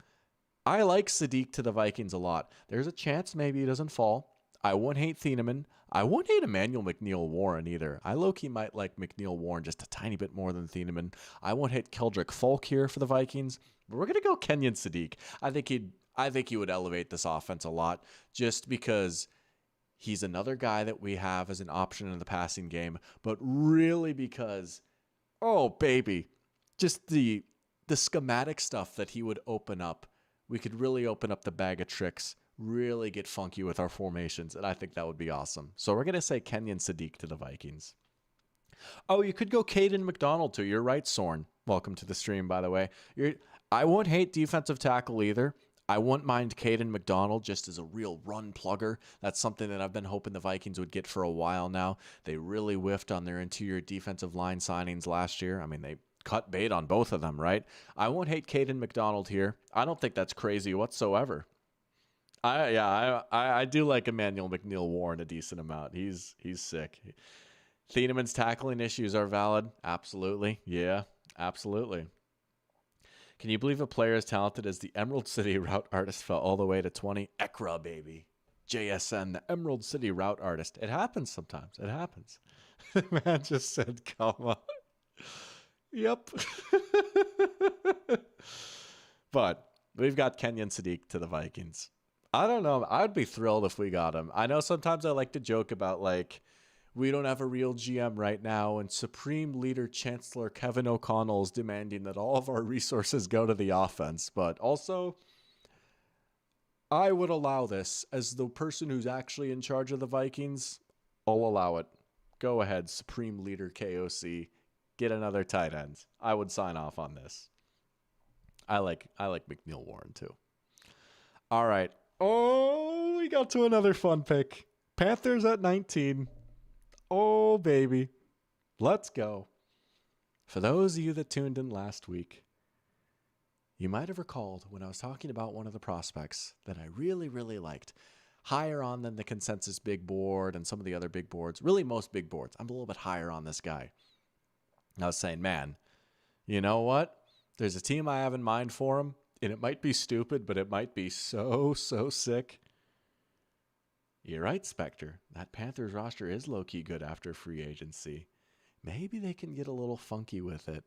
I like Sadiq to the Vikings a lot. There's a chance maybe he doesn't fall. I wouldn't hate Thieneman. I wouldn't hate Emmanuel McNeil-Warren either. I low-key might like McNeil-Warren just a tiny bit more than Thieneman. I won't hate Keldrick Folk here for the Vikings. But we're going to go Kenyon Sadiq. I think he would elevate this offense a lot just because he's another guy that we have as an option in the passing game, but really because, oh, baby, just the schematic stuff that he would open up. We could really open up the bag of tricks, really get funky with our formations, and I think that would be awesome. So we're going to say Kenyon Sadiq to the Vikings. Oh, you could go Caden McDonald too. You're right, Sorn. Welcome to the stream, by the way. I wouldn't hate defensive tackle either. I wouldn't mind Caden McDonald just as a real run plugger. That's something that I've been hoping the Vikings would get for a while now. They really whiffed on their interior defensive line signings last year. I mean, they cut bait on both of them, right? I won't hate Caden McDonald here. I don't think that's crazy whatsoever. I do like Emmanuel McNeil-Warren a decent amount. He's sick. Thieneman's tackling issues are valid. Absolutely. Yeah, absolutely. Can you believe a player as talented as the Emerald City route artist fell all the way to 20? Ekra, baby. JSN, the Emerald City route artist. It happens sometimes. It happens. Man just said, come on. Yep. But we've got Kenyon Sadiq to the Vikings. I don't know. I'd be thrilled if we got him. I know sometimes I like to joke about, like, we don't have a real GM right now, and Supreme Leader Chancellor Kevin O'Connell is demanding that all of our resources go to the offense. But also, I would allow this. As the person who's actually in charge of the Vikings, I'll allow it. Go ahead, Supreme Leader KOC. Get another tight end. I would sign off on this. I like McNeil-Warren too. All right. Oh, we got to another fun pick. Panthers at 19. Oh, baby. Let's go. For those of you that tuned in last week, you might have recalled when I was talking about one of the prospects that I really, really liked. Higher on than the consensus big board and some of the other big boards. Really, most big boards. I'm a little bit higher on this guy. I was saying, man, you know what? There's a team I have in mind for him, and it might be stupid, but it might be so sick. You're right, Spectre. That Panthers roster is low-key good after free agency. Maybe they can get a little funky with it.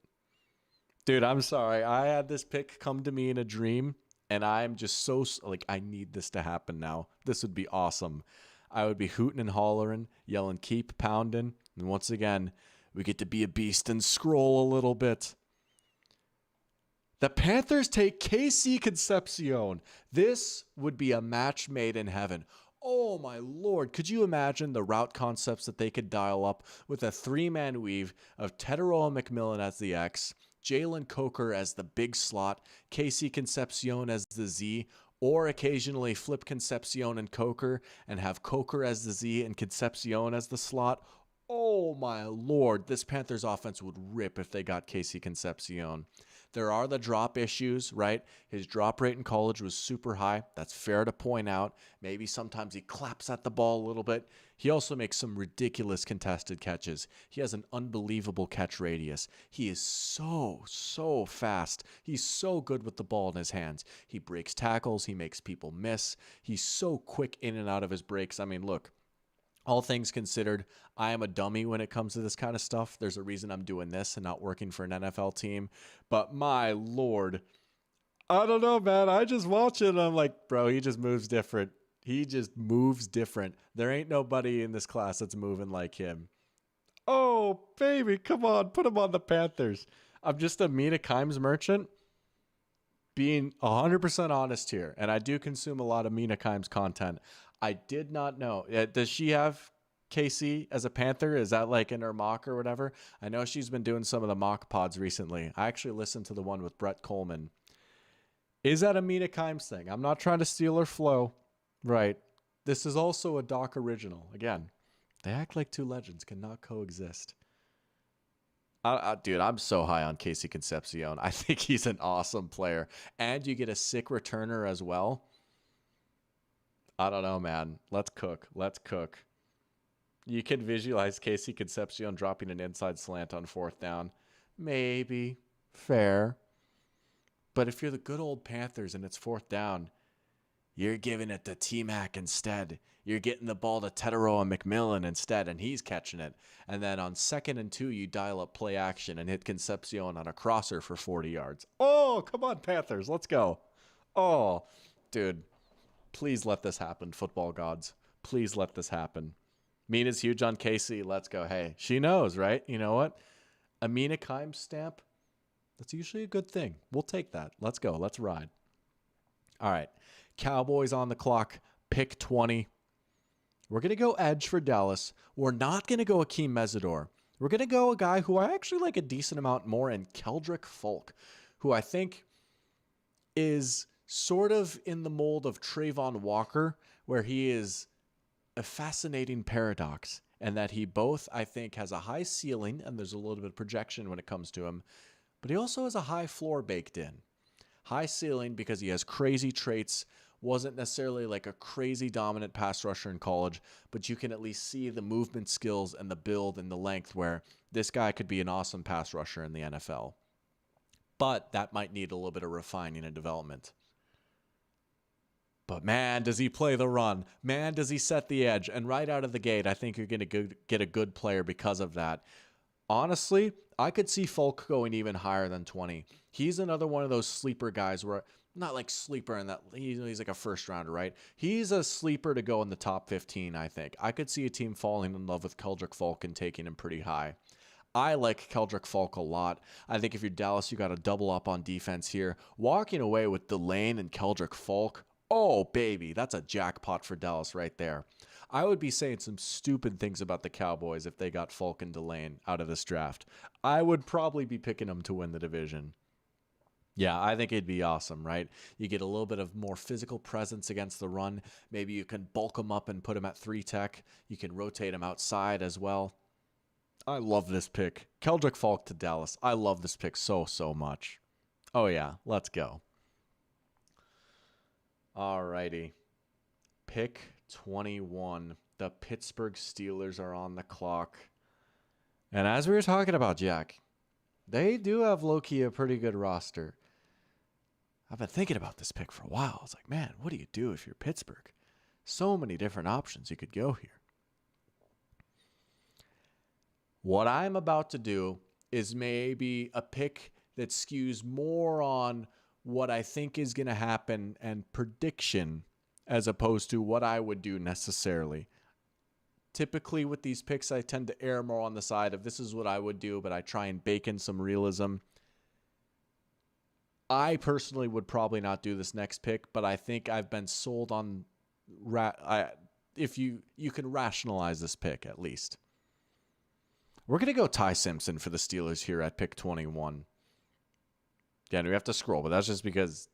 Dude, I'm sorry. I had this pick come to me in a dream, and I'm just so, like, I need this to happen now. This would be awesome. I would be hooting and hollering, yelling, keep pounding, and once again, we get to be a beast and scroll a little bit. The Panthers take KC Concepcion. This would be a match made in heaven. Oh my lord, could you imagine the route concepts that they could dial up with a three-man weave of Teteroa McMillan as the X, Jalen Coker as the big slot, KC Concepcion as the Z, or occasionally flip Concepcion and Coker and have Coker as the Z and Concepcion as the slot. Oh my lord, this Panthers offense would rip if they got KC Concepcion. There are the drop issues, right? His drop rate in college was super high. That's fair to point out. Maybe sometimes he claps at the ball a little bit. He also makes some ridiculous contested catches. He has an unbelievable catch radius. He is so fast. He's so good with the ball in his hands. He breaks tackles. He makes people miss. He's so quick in and out of his breaks. I mean, look. All things considered, I am a dummy when it comes to this kind of stuff. There's a reason I'm doing this and not working for an NFL team. But my lord, I don't know, man. I just watch it and I'm like, bro, he just moves different. He just moves different. There ain't nobody in this class that's moving like him. Oh, baby, come on. Put him on the Panthers. I'm just a Mina Kimes merchant. Being 100% honest here, and I do consume a lot of Mina Kimes content. I did not know. Does she have KC as a Panther? Is that like in her mock or whatever? I know she's been doing some of the mock pods recently. I actually listened to the one with Brett Coleman. Is that a Mina Kimes thing? I'm not trying to steal her flow. Right. This is also a Doc original. Again, they act like two legends cannot coexist. Dude, I'm so high on KC Concepcion. I think he's an awesome player. And you get a sick returner as well. I don't know, man. Let's cook. Let's cook. You can visualize KC Concepcion dropping an inside slant on fourth down. Maybe. Fair. But if you're the good old Panthers and it's fourth down, you're giving it to T-Mac instead. You're getting the ball to Teteroa McMillan instead, and he's catching it. And then on 2nd and 2, you dial up play action and hit Concepcion on a crosser for 40 yards. Oh, come on, Panthers. Let's go. Oh, dude. Please let this happen, football gods. Please let this happen. Mina's huge on KC. Let's go. Hey, she knows, right? You know what? A Mina Kimes stamp, that's usually a good thing. We'll take that. Let's go. Let's ride. All right. Cowboys on the clock. Pick 20. We're going to go edge for Dallas. We're not going to go Akeem Mesidor. We're going to go a guy who I actually like a decent amount more in Keldrick Folk, who I think is sort of in the mold of Trayvon Walker, where he is a fascinating paradox, and that he both, I think, has a high ceiling, and there's a little bit of projection when it comes to him, but he also has a high floor baked in. High ceiling because he has crazy traits, wasn't necessarily like a crazy dominant pass rusher in college, but you can at least see the movement skills and the build and the length where this guy could be an awesome pass rusher in the NFL. But that might need a little bit of refining and development. But man, does he play the run. Man, does he set the edge. And right out of the gate, I think you're going to get a good player because of that. Honestly, I could see Folk going even higher than 20. He's another one of those sleeper guys where, not like sleeper in that he's like a first rounder, right? He's a sleeper to go in the top 15, I think. I could see a team falling in love with Keldrick Folk and taking him pretty high. I like Keldrick Folk a lot. I think if you're Dallas, you got to double up on defense here. Walking away with Delane and Keldrick Folk, oh, baby, that's a jackpot for Dallas right there. I would be saying some stupid things about the Cowboys if they got Folk and Delane out of this draft. I would probably be picking them to win the division. Yeah, I think it'd be awesome, right? You get a little bit of more physical presence against the run. Maybe you can bulk them up and put them at 3 tech. You can rotate them outside as well. I love this pick. Keldrick Folk to Dallas. I love this pick so much. Oh, yeah, let's go. Alrighty. Pick 21. The Pittsburgh Steelers are on the clock. And as we were talking about, Jack, they do have low-key a pretty good roster. I've been thinking about this pick for a while. I was like, man, what do you do if you're Pittsburgh? So many different options you could go here. What I'm about to do is maybe a pick that skews more on what I think is going to happen and prediction as opposed to what I would do necessarily. Typically with these picks, I tend to err more on the side of this is what I would do, but I try and bake in some realism. I personally would probably not do this next pick, but I think I've been sold on if you can rationalize this pick at least. We're going to go Ty Simpson for the Steelers here at pick 21. Again, we have to scroll, but that's just because,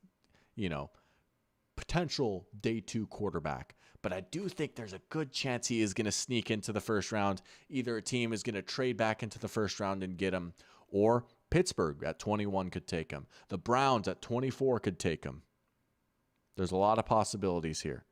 potential day 2 quarterback. But I do think there's a good chance he is going to sneak into the first round. Either a team is going to trade back into the first round and get him, or Pittsburgh at 21 could take him. The Browns at 24 could take him. There's a lot of possibilities here.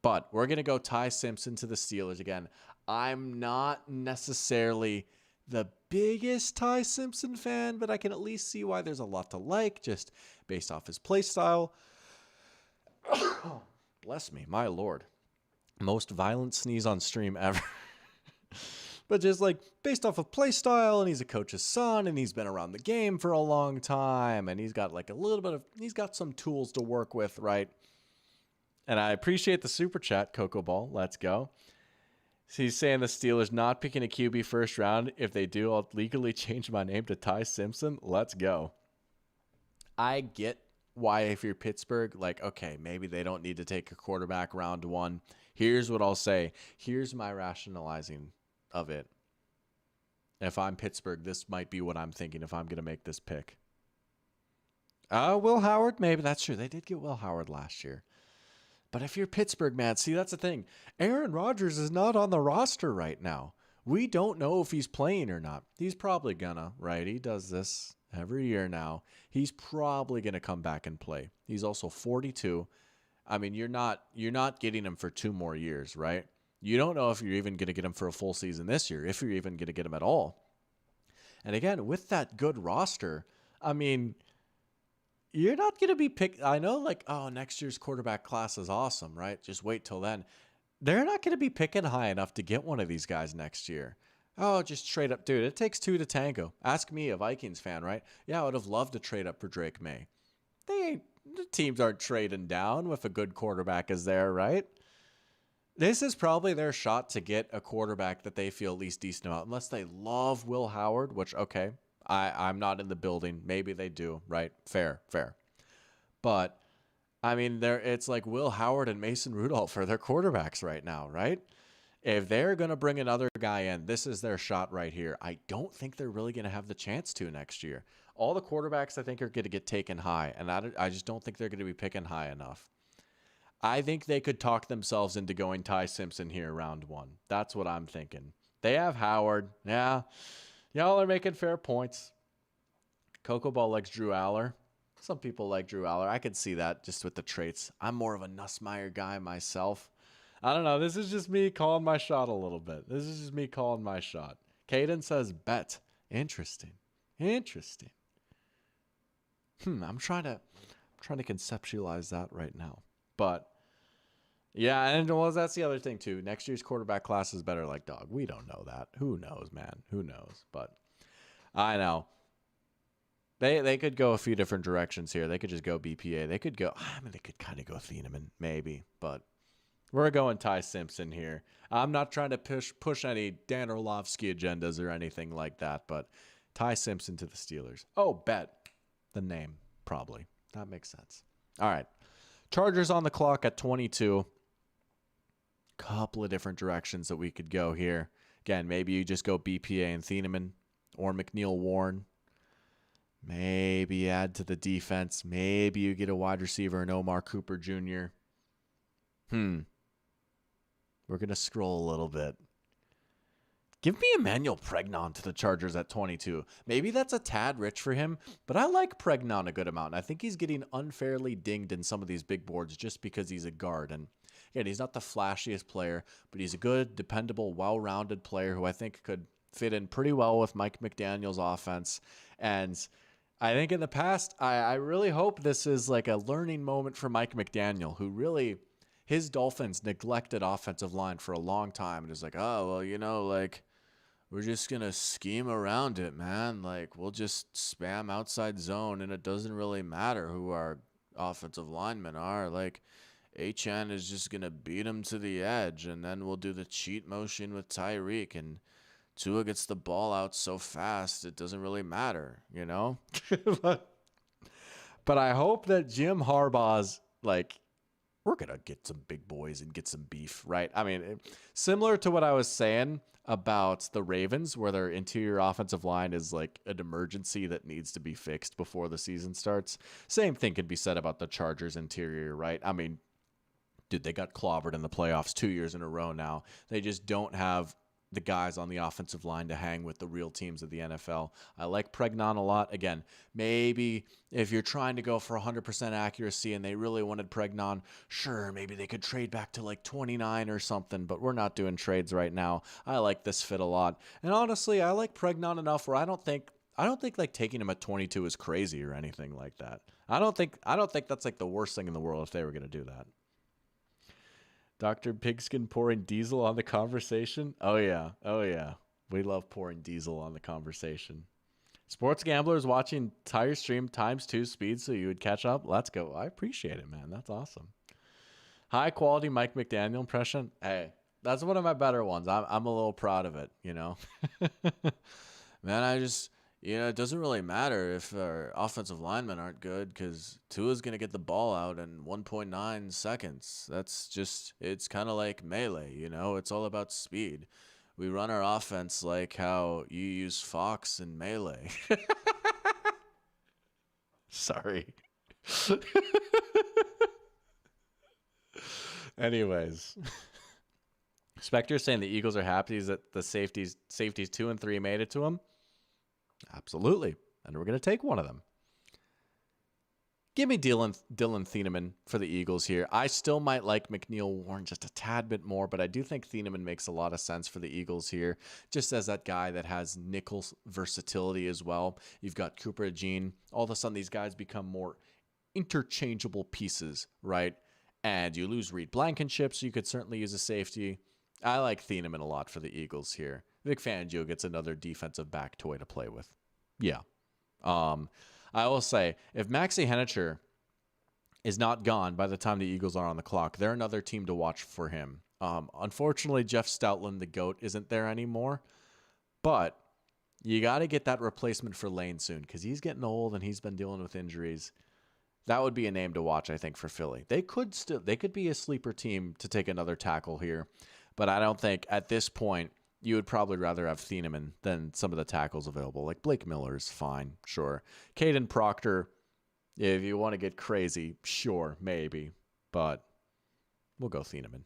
But we're going to go Ty Simpson to the Steelers again. I'm not necessarily the biggest Ty Simpson fan, but I can at least see why there's a lot to like just based off his play style. Bless me, my lord. Most violent sneeze on stream ever. But just like based off of play style, and he's a coach's son, and he's been around the game for a long time, and he's got like he's got some tools to work with, right? And I appreciate the super chat, Coco Ball. Let's go. So he's saying the Steelers not picking a QB first round. If they do, I'll legally change my name to Ty Simpson. Let's go. I get why if you're Pittsburgh, like, okay, maybe they don't need to take a quarterback round 1. Here's what I'll say. Here's my rationalizing of it. If I'm Pittsburgh, this might be what I'm thinking if I'm going to make this pick. Will Howard, maybe. That's true. They did get Will Howard last year. But if you're Pittsburgh, man, see, that's the thing. Aaron Rodgers is not on the roster right now. We don't know if he's playing or not. He's probably gonna, right? He does this every year now. He's probably gonna come back and play. He's also 42. I mean, you're not getting him for 2 more years, right? You don't know if you're even gonna get him for a full season this year, if you're even gonna get him at all. And again, with that good roster, I mean, you're not going to be picked. I know, like, oh, next year's quarterback class is awesome, right? Just wait till then. They're not going to be picking high enough to get one of these guys next year. Oh, just trade up. Dude, it takes 2 to tango. Ask me, a Vikings fan, right? Yeah, I would have loved to trade up for Drake May. The teams aren't trading down if a good quarterback is there, right? This is probably their shot to get a quarterback that they feel at least decent about, unless they love Will Howard, which, okay, I'm not in the building. Maybe they do, right? Fair. But, I mean, it's like Will Howard and Mason Rudolph are their quarterbacks right now, right? If they're going to bring another guy in, this is their shot right here. I don't think they're really going to have the chance to next year. All the quarterbacks, I think, are going to get taken high, and I just don't think they're going to be picking high enough. I think they could talk themselves into going Ty Simpson here round 1. That's what I'm thinking. They have Howard. Yeah. Y'all are making fair points. Coco Ball likes Drew Aller. Some people like Drew Aller. I could see that just with the traits. I'm more of a Nussmeier guy myself. I don't know. This is just me calling my shot a little bit. Caden says bet. Interesting. I'm trying to conceptualize that right now. But yeah, and well, that's the other thing too. Next year's quarterback class is better like dog. We don't know that. Who knows, man? Who knows? But I know. They could go a few different directions here. They could just go BPA. They could kind of go Thieneman, maybe. But we're going Ty Simpson here. I'm not trying to push any Dan Orlovsky agendas or anything like that, but Ty Simpson to the Steelers. Oh, bet. The name, probably. That makes sense. All right. Chargers on the clock at 22. Couple of different directions that we could go here. Again, maybe you just go BPA and Thieneman or McNeil Warren. Maybe add to the defense. Maybe you get a wide receiver and Omar Cooper Jr. We're going to scroll a little bit. Give me Emmanuel Pregnon to the Chargers at 22. Maybe that's a tad rich for him, but I like Pregnon a good amount. And I think he's getting unfairly dinged in some of these big boards just because he's a guard. And again, he's not the flashiest player, but he's a good, dependable, well-rounded player who I think could fit in pretty well with Mike McDaniel's offense. And I think in the past, I really hope this is like a learning moment for Mike McDaniel, who really, his Dolphins neglected offensive line for a long time. And it's like, oh, well, like, we're just going to scheme around it, man. Like, we'll just spam outside zone, and it doesn't really matter who our offensive linemen are. Like, Achane is just going to beat him to the edge, and then we'll do the cheat motion with Tyreek, and Tua gets the ball out so fast, it doesn't really matter, But I hope that Jim Harbaugh's like, we're going to get some big boys and get some beef, right? I mean, similar to what I was saying about the Ravens, where their interior offensive line is like an emergency that needs to be fixed before the season starts. Same thing could be said about the Chargers interior, right? I mean, dude, they got clobbered in the playoffs 2 years in a row now. They just don't have the guys on the offensive line to hang with the real teams of the NFL. I like Pregnon a lot. Again, maybe if you're trying to go for 100% accuracy and they really wanted Pregnon, sure, maybe they could trade back to like 29 or something, but we're not doing trades right now. I like this fit a lot. And honestly, I like Pregnon enough where I don't think like taking him at 22 is crazy or anything like that. I don't think that's like the worst thing in the world if they were going to do that. Dr. Pigskin pouring diesel on the conversation. Oh, yeah. Oh, yeah. We love pouring diesel on the conversation. Sports gamblers watching Tire Stream ×2 speed so you would catch up. Let's go. I appreciate it, man. That's awesome. High quality Mike McDaniel impression. Hey, that's one of my better ones. I'm a little proud of it, you know. Man, it doesn't really matter if our offensive linemen aren't good because Tua's going to get the ball out in 1.9 seconds. That's just, it's kind of like Melee, you know? It's all about speed. We run our offense like how you use Fox in Melee. Sorry. Anyways. Spectre saying the Eagles are happy that the safeties 2 and 3 made it to them. Absolutely. And we're going to take one of them. Give me Dylan Thieneman for the Eagles here. I still might like McNeil Warren just a tad bit more, but I do think Thieneman makes a lot of sense for the Eagles here, just as that guy that has nickel versatility as well. You've got Cooper Jean. All of a sudden, these guys become more interchangeable pieces, right? And you lose Reed Blankenship, so you could certainly use a safety. I like Thieneman a lot for the Eagles here. Vic Fangio gets another defensive back toy to play with. Yeah. I will say, if Maxie Hennicher is not gone by the time the Eagles are on the clock, they're another team to watch for him. Unfortunately, Jeff Stoutland, the GOAT, isn't there anymore. But you got to get that replacement for Lane soon because he's getting old and he's been dealing with injuries. That would be a name to watch, I think, for Philly. They could be a sleeper team to take another tackle here. But I don't think at this point you would probably rather have Thieneman than some of the tackles available. Like Blake Miller's fine, sure. Caden Proctor, if you want to get crazy, sure, maybe. But we'll go Thieneman.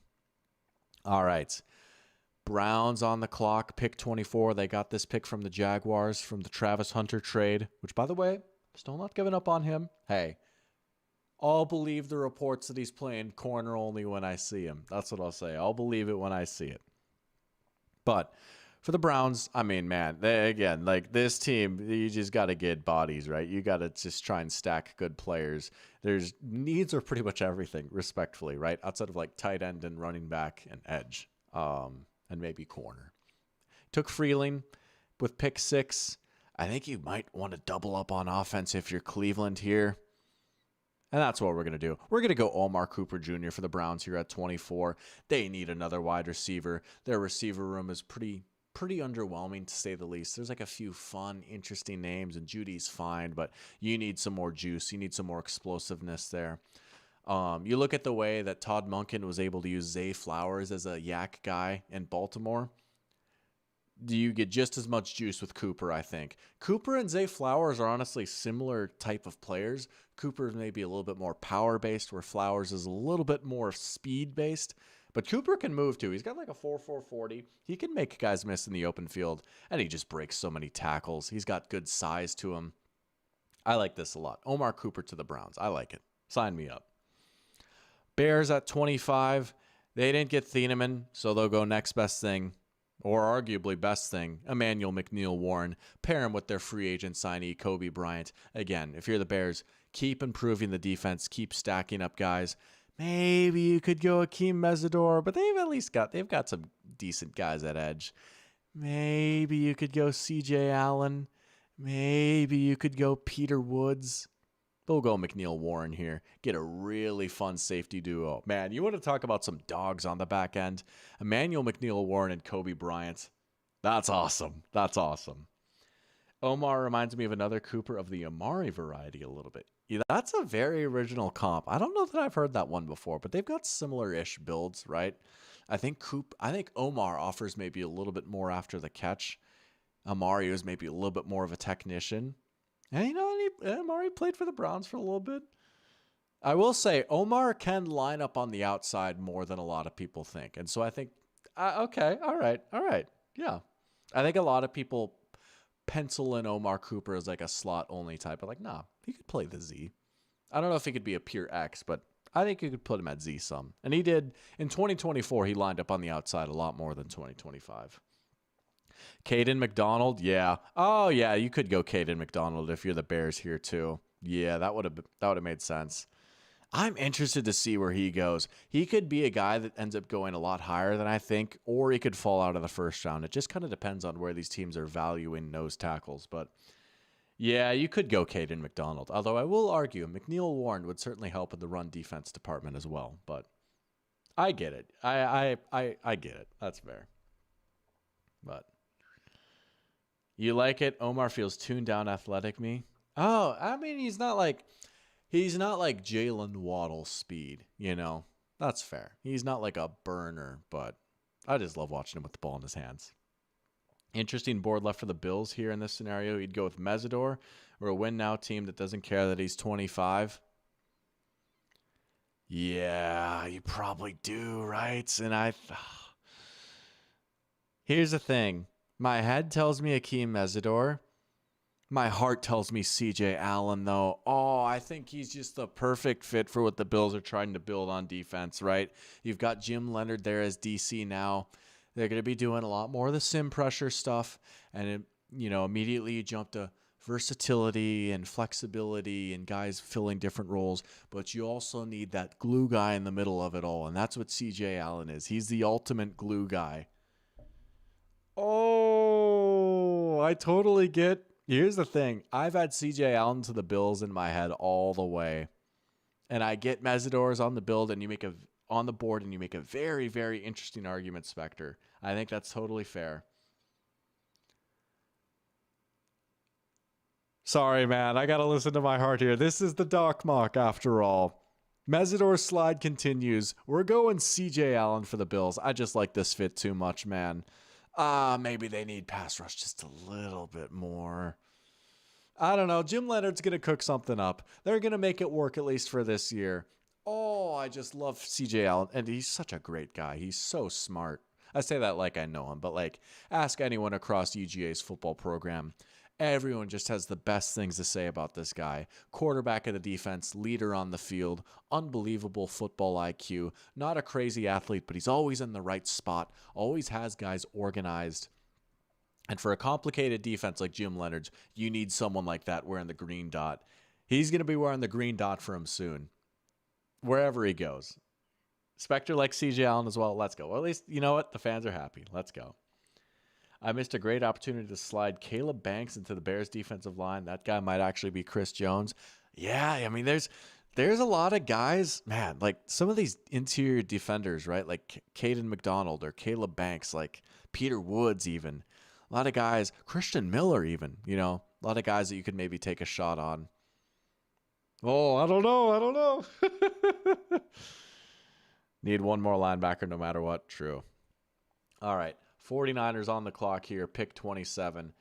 All right. Browns on the clock, pick 24. They got this pick from the Jaguars from the Travis Hunter trade, which, by the way, still not giving up on him. Hey, I'll believe the reports that he's playing corner only when I see him. That's what I'll say. I'll believe it when I see it. But for the Browns, I mean, man, like this team, you just got to get bodies, right? You got to just try and stack good players. There's needs are pretty much everything, respectfully, right? Outside of like tight end and running back and edge, and maybe corner. Took Freeling with pick 6. I think you might want to double up on offense if you're Cleveland here. And that's what we're going to do. We're going to go Omar Cooper Jr. for the Browns here at 24. They need another wide receiver. Their receiver room is pretty underwhelming, to say the least. There's like a few fun, interesting names, and Judy's fine, but you need some more juice. You need some more explosiveness there. You look at the way that Todd Monken was able to use Zay Flowers as a yak guy in Baltimore. Do you get just as much juice with Cooper, I think. Cooper and Zay Flowers are honestly similar type of players. Cooper is maybe a little bit more power-based, where Flowers is a little bit more speed-based. But Cooper can move, too. He's got like a 4.4 40. He can make guys miss in the open field, and he just breaks so many tackles. He's got good size to him. I like this a lot. Omar Cooper to the Browns. I like it. Sign me up. Bears at 25. They didn't get Thieneman, so they'll go next best thing. Or arguably best thing, Emmanuel McNeil Warren. Pair him with their free agent signee, Kobe Bryant. Again, if you're the Bears, keep improving the defense, keep stacking up guys. Maybe you could go Akeem Mesidor, but they've got some decent guys at edge. Maybe you could go CJ Allen. Maybe you could go Peter Woods. We'll go McNeil Warren here. Get a really fun safety duo. Man, you want to talk about some dogs on the back end? Emmanuel McNeil Warren and Kobe Bryant. That's awesome. That's awesome. Omar reminds me of another Cooper of the Amari variety a little bit. Yeah, that's a very original comp. I don't know that I've heard that one before, but they've got similar-ish builds, right? I think Omar offers maybe a little bit more after the catch. Amari was maybe a little bit more of a technician. And Amari played for the Browns for a little bit. I will say Omar can line up on the outside more than a lot of people think. And so I think, okay, all right. Yeah. I think a lot of people pencil in Omar Cooper as like a slot only type, but like, nah, he could play the Z. I don't know if he could be a pure X, but I think you could put him at Z some. And he did in 2024, he lined up on the outside a lot more than 2025. Caden McDonald, yeah. Oh yeah, you could go Caden McDonald if you're the Bears here too. Yeah, that would have made sense. I'm interested to see where he goes. He could be a guy that ends up going a lot higher than I think, or he could fall out of the first round. It just kind of depends on where these teams are valuing nose tackles. But yeah, you could go Caden McDonald. Although I will argue McNeil Warren would certainly help in the run defense department as well. But I get it. I get it. That's fair. But you like it? Omar feels tuned down athletic me. Oh, I mean, he's not like Jalen Waddle speed, you know. That's fair. He's not like a burner, but I just love watching him with the ball in his hands. Interesting board left for the Bills here in this scenario. He'd go with Mesidor or a win now team that doesn't care that he's 25. Yeah, you probably do, right? And here's the thing. My head tells me Akeem Mesidor. My heart tells me CJ Allen, though. Oh, I think he's just the perfect fit for what the Bills are trying to build on defense, right? You've got Jim Leonard there as DC now. They're going to be doing a lot more of the sim pressure stuff. And, immediately you jump to versatility and flexibility and guys filling different roles. But you also need that glue guy in the middle of it all. And that's what CJ Allen is. He's the ultimate glue guy. Oh, I totally get. Here's the thing. I've had CJ Allen to the Bills in my head all the way. And I get Mesidor's on the build and on the board and you make a very, very interesting argument, Spectre. I think that's totally fair. Sorry, man. I got to listen to my heart here. This is the Doc Mock after all. Mesidor's slide continues. We're going CJ Allen for the Bills. I just like this fit too much, man. Maybe they need pass rush just a little bit more. I don't know. Jim Leonard's going to cook something up. They're going to make it work at least for this year. Oh, I just love CJ Allen. And he's such a great guy. He's so smart. I say that like I know him, but ask anyone across UGA's football program. Everyone just has the best things to say about this guy. Quarterback of the defense, leader on the field, unbelievable football IQ, not a crazy athlete, but he's always in the right spot, always has guys organized. And for a complicated defense like Jim Leonard's, you need someone like that wearing the green dot. He's going to be wearing the green dot for him soon, wherever he goes. Spectre likes CJ Allen as well. Let's go. Well, at least, you know what? The fans are happy. Let's go. I missed a great opportunity to slide Caleb Banks into the Bears defensive line. That guy might actually be Chris Jones. Yeah, I mean, there's a lot of guys, man, like some of these interior defenders, right? Like Caden McDonald or Caleb Banks, like Peter Woods even. A lot of guys, Christian Miller even, a lot of guys that you could maybe take a shot on. Oh, I don't know. Need one more linebacker no matter what. True. All right. 49ers on the clock here, pick 27.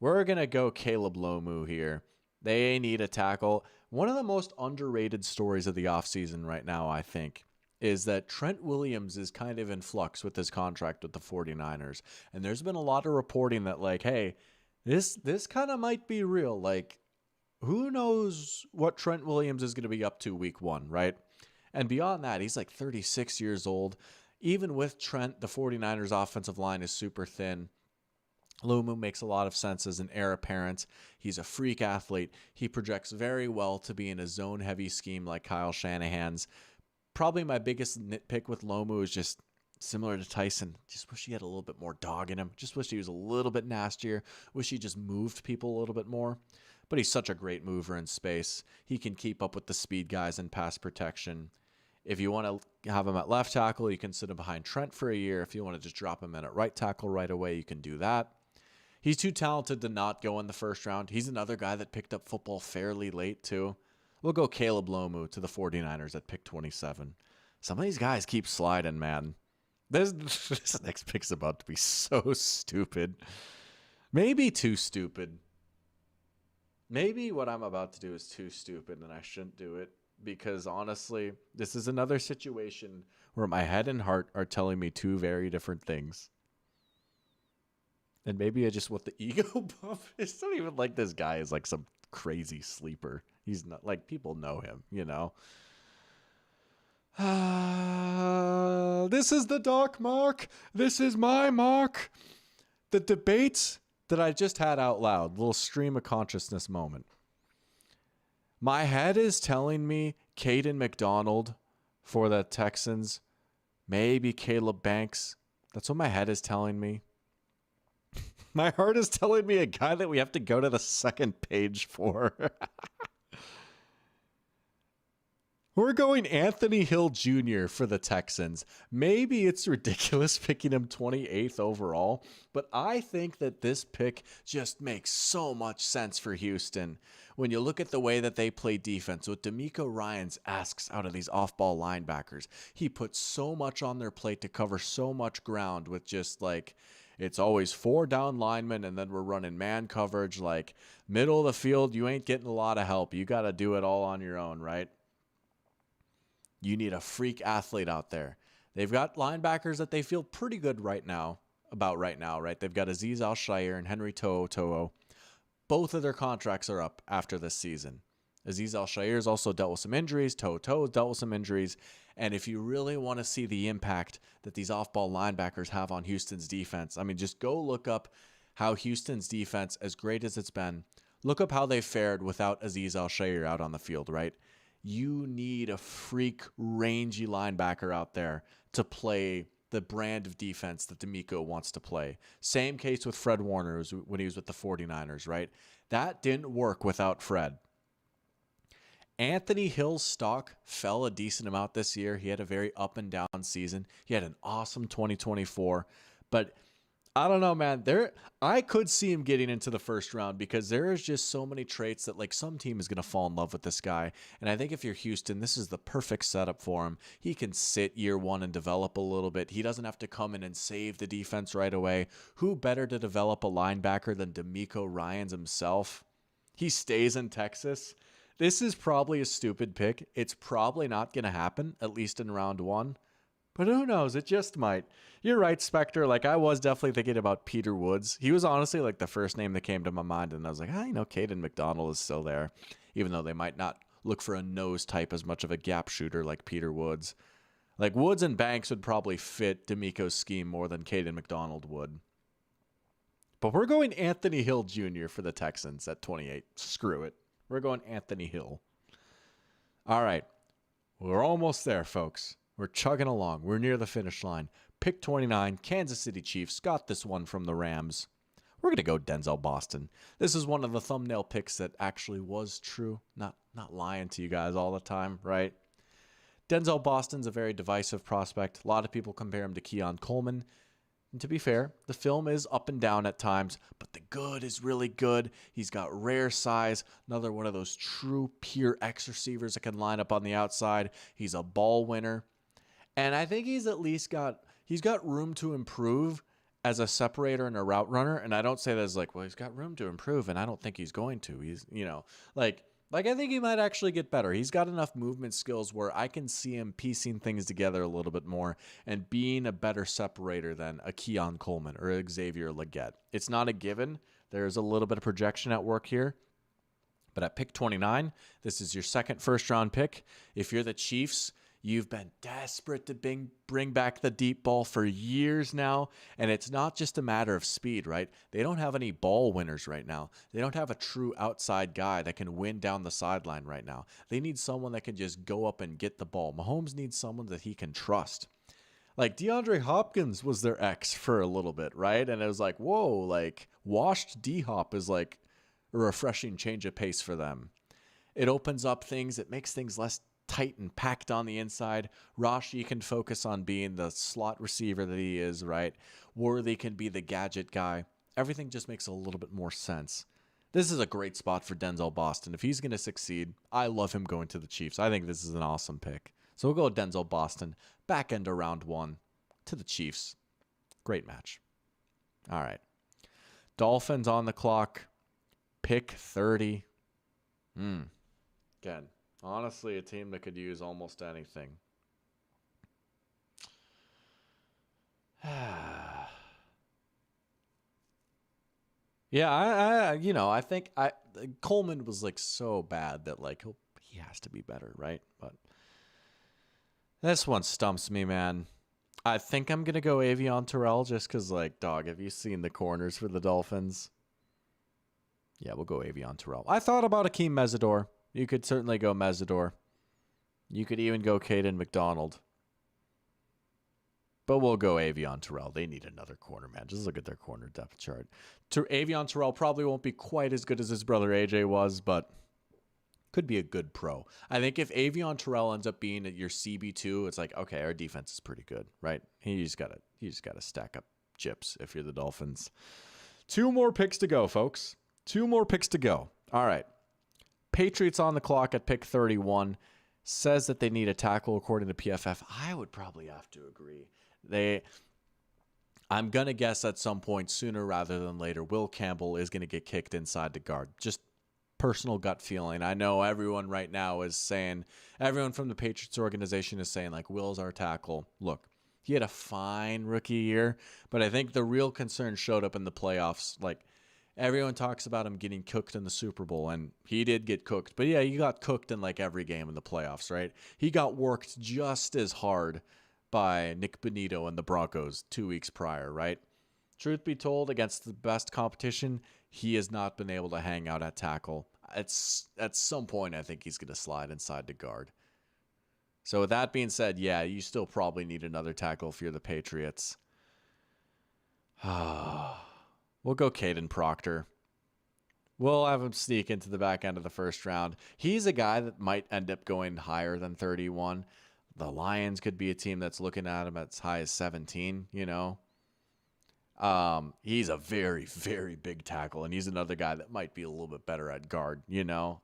We're going to go Caleb Lomu here. They need a tackle. One of the most underrated stories of the offseason right now, I think, is that Trent Williams is kind of in flux with his contract with the 49ers. And there's been a lot of reporting that, hey, this kind of might be real. Who knows what Trent Williams is going to be up to week 1, right? And beyond that, he's 36 years old. Even with Trent, the 49ers offensive line is super thin. Lomu makes a lot of sense as an heir apparent. He's a freak athlete. He projects very well to be in a zone-heavy scheme like Kyle Shanahan's. Probably my biggest nitpick with Lomu is just similar to Tyson. Just wish he had a little bit more dog in him. Just wish he was a little bit nastier. Wish he just moved people a little bit more. But he's such a great mover in space. He can keep up with the speed guys in pass protection. If you want to have him at left tackle, you can sit him behind Trent for a year. If you want to just drop him in at right tackle right away, you can do that. He's too talented to not go in the first round. He's another guy that picked up football fairly late, too. We'll go Caleb Lomu to the 49ers at pick 27. Some of these guys keep sliding, man. This next pick's about to be so stupid. Maybe too stupid. Maybe what I'm about to do is too stupid and I shouldn't do it. Because honestly, this is another situation where my head and heart are telling me two very different things. And maybe I just want the ego buff. It's not even like this guy is like some crazy sleeper. He's not like, people know him, you know. This is the Doc Mark. This is my mark. The debates that I just had out loud, little stream of consciousness moment. My head is telling me Caden McDonald for the Texans. Maybe Caleb Banks. That's what my head is telling me. My heart is telling me a guy that we have to go to the second page for. We're going Anthony Hill Jr. for the Texans. Maybe it's ridiculous picking him 28th overall, but I think that this pick just makes so much sense for Houston. When you look at the way that they play defense, what DeMeco Ryans asks out of these off-ball linebackers, he puts so much on their plate to cover so much ground with just like, it's always 4 down linemen and then we're running man coverage. Like middle of the field, you ain't getting a lot of help. You got to do it all on your own, right? You need a freak athlete out there. They've got linebackers that they feel pretty good right now, right? They've got Azeez Al-Shaair and Henry To'o. Both of their contracts are up after this season. Azeez Al-Shaair has also dealt with some injuries. To'o has dealt with some injuries. And if you really want to see the impact that these off-ball linebackers have on Houston's defense, I mean, just go look up how Houston's defense, as great as it's been, look up how they fared without Azeez Al-Shaair out on the field, right? You need a freak rangy linebacker out there to play the brand of defense that DeMeco wants to play. Same case with Fred Warner when he was with the 49ers, right? That didn't work without Fred. Anthony Hill's stock fell a decent amount this year. He had a very up and down season. He had an awesome 2024, but I don't know, man. I could see him getting into the first round because there is just so many traits that like some team is going to fall in love with this guy. And I think if you're Houston, this is the perfect setup for him. He can sit year one and develop a little bit. He doesn't have to come in and save the defense right away. Who better to develop a linebacker than DeMeco Ryans himself? He stays in Texas. This is probably a stupid pick. It's probably not going to happen, at least in round one. But who knows? It just might. You're right, Spectre. Like, I was definitely thinking about Peter Woods. He was honestly like the first name that came to my mind. And I was like, Caden McDonald is still there. Even though they might not look for a nose type as much of a gap shooter like Peter Woods. Like, Woods and Banks would probably fit DeMeco's scheme more than Caden McDonald would. But we're going Anthony Hill Jr. for the Texans at 28. Screw it. We're going Anthony Hill. All right. We're almost there, folks. We're chugging along. We're near the finish line. Pick 29, Kansas City Chiefs. Got this one from the Rams. We're going to go Denzel Boston. This is one of the thumbnail picks that actually was true. Not lying to you guys all the time, right? Denzel Boston's a very divisive prospect. A lot of people compare him to Keon Coleman. And to be fair, the film is up and down at times, but the good is really good. He's got rare size, another one of those true pure X receivers that can line up on the outside. He's a ball winner. And I think he's at least got room to improve as a separator and a route runner. And I don't say that as like, well, he's got room to improve, and I don't think he's going to. He's, like I think he might actually get better. He's got enough movement skills where I can see him piecing things together a little bit more and being a better separator than a Keon Coleman or a Xavier Legette. It's not a given. There's a little bit of projection at work here. But at pick 29, this is your second first-round pick. If you're the Chiefs, you've been desperate to bring back the deep ball for years now, and it's not just a matter of speed, right? They don't have any ball winners right now. They don't have a true outside guy that can win down the sideline right now. They need someone that can just go up and get the ball. Mahomes needs someone that he can trust. Like DeAndre Hopkins was their ex for a little bit, right? And it was like, whoa, like washed D-Hop is like a refreshing change of pace for them. It opens up things. It makes things less tight and packed on the inside. Rashi can focus on being the slot receiver that he is, right? Worthy can be the gadget guy. everything just makes a little bit more sense. This is a great spot for Denzel Boston. If he's going to succeed, I love him going to the Chiefs. I think this is an awesome pick. So we'll go with Denzel Boston, back end of round 1 to the Chiefs. Great match. All right. Dolphins on the clock. Pick 30. Again, honestly, a team that could use almost anything. Yeah, I think Coleman was like so bad that like he has to be better, right? But this one stumps me, man. I think I'm gonna go Avion Terrell just because, like, dog, have you seen the corners for the Dolphins? Yeah, we'll go Avion Terrell. I thought about Akeem Mesidor. You could certainly go Mesidor. You could even go Caden McDonald. But we'll go Avion Terrell. They need another corner, man. Just look at their corner depth chart. Avion Terrell probably won't be quite as good as his brother AJ was, but could be a good pro. I think if Avion Terrell ends up being at your CB2, it's like, okay, our defense is pretty good, right? You just gotta stack up chips if you're the Dolphins. 2 more picks to go, folks. 2 more picks to go. All right. Patriots on the clock at pick 31. Says that they need a tackle according to PFF. I would probably have to agree. I'm going to guess at some point sooner rather than later, Will Campbell is going to get kicked inside the guard. Just personal gut feeling. I know everyone right now is saying, everyone from the Patriots organization is saying, like, Will's our tackle. Look, he had a fine rookie year, but I think the real concern showed up in the playoffs. Like, everyone talks about him getting cooked in the Super Bowl, and he did get cooked. But yeah, he got cooked in like every game in the playoffs, right? He got worked just as hard by Nick Bonito and the Broncos 2 weeks prior, right? Truth be told, against the best competition, he has not been able to hang out at tackle. At some point, I think he's going to slide inside the guard. So with that being said, yeah, you still probably need another tackle if you're the Patriots. We'll go Caden Proctor. We'll have him sneak into the back end of the first round. He's a guy that might end up going higher than 31. The Lions could be a team that's looking at him as high as 17, you know. He's a very, very big tackle, and he's another guy that might be a little bit better at guard, you know.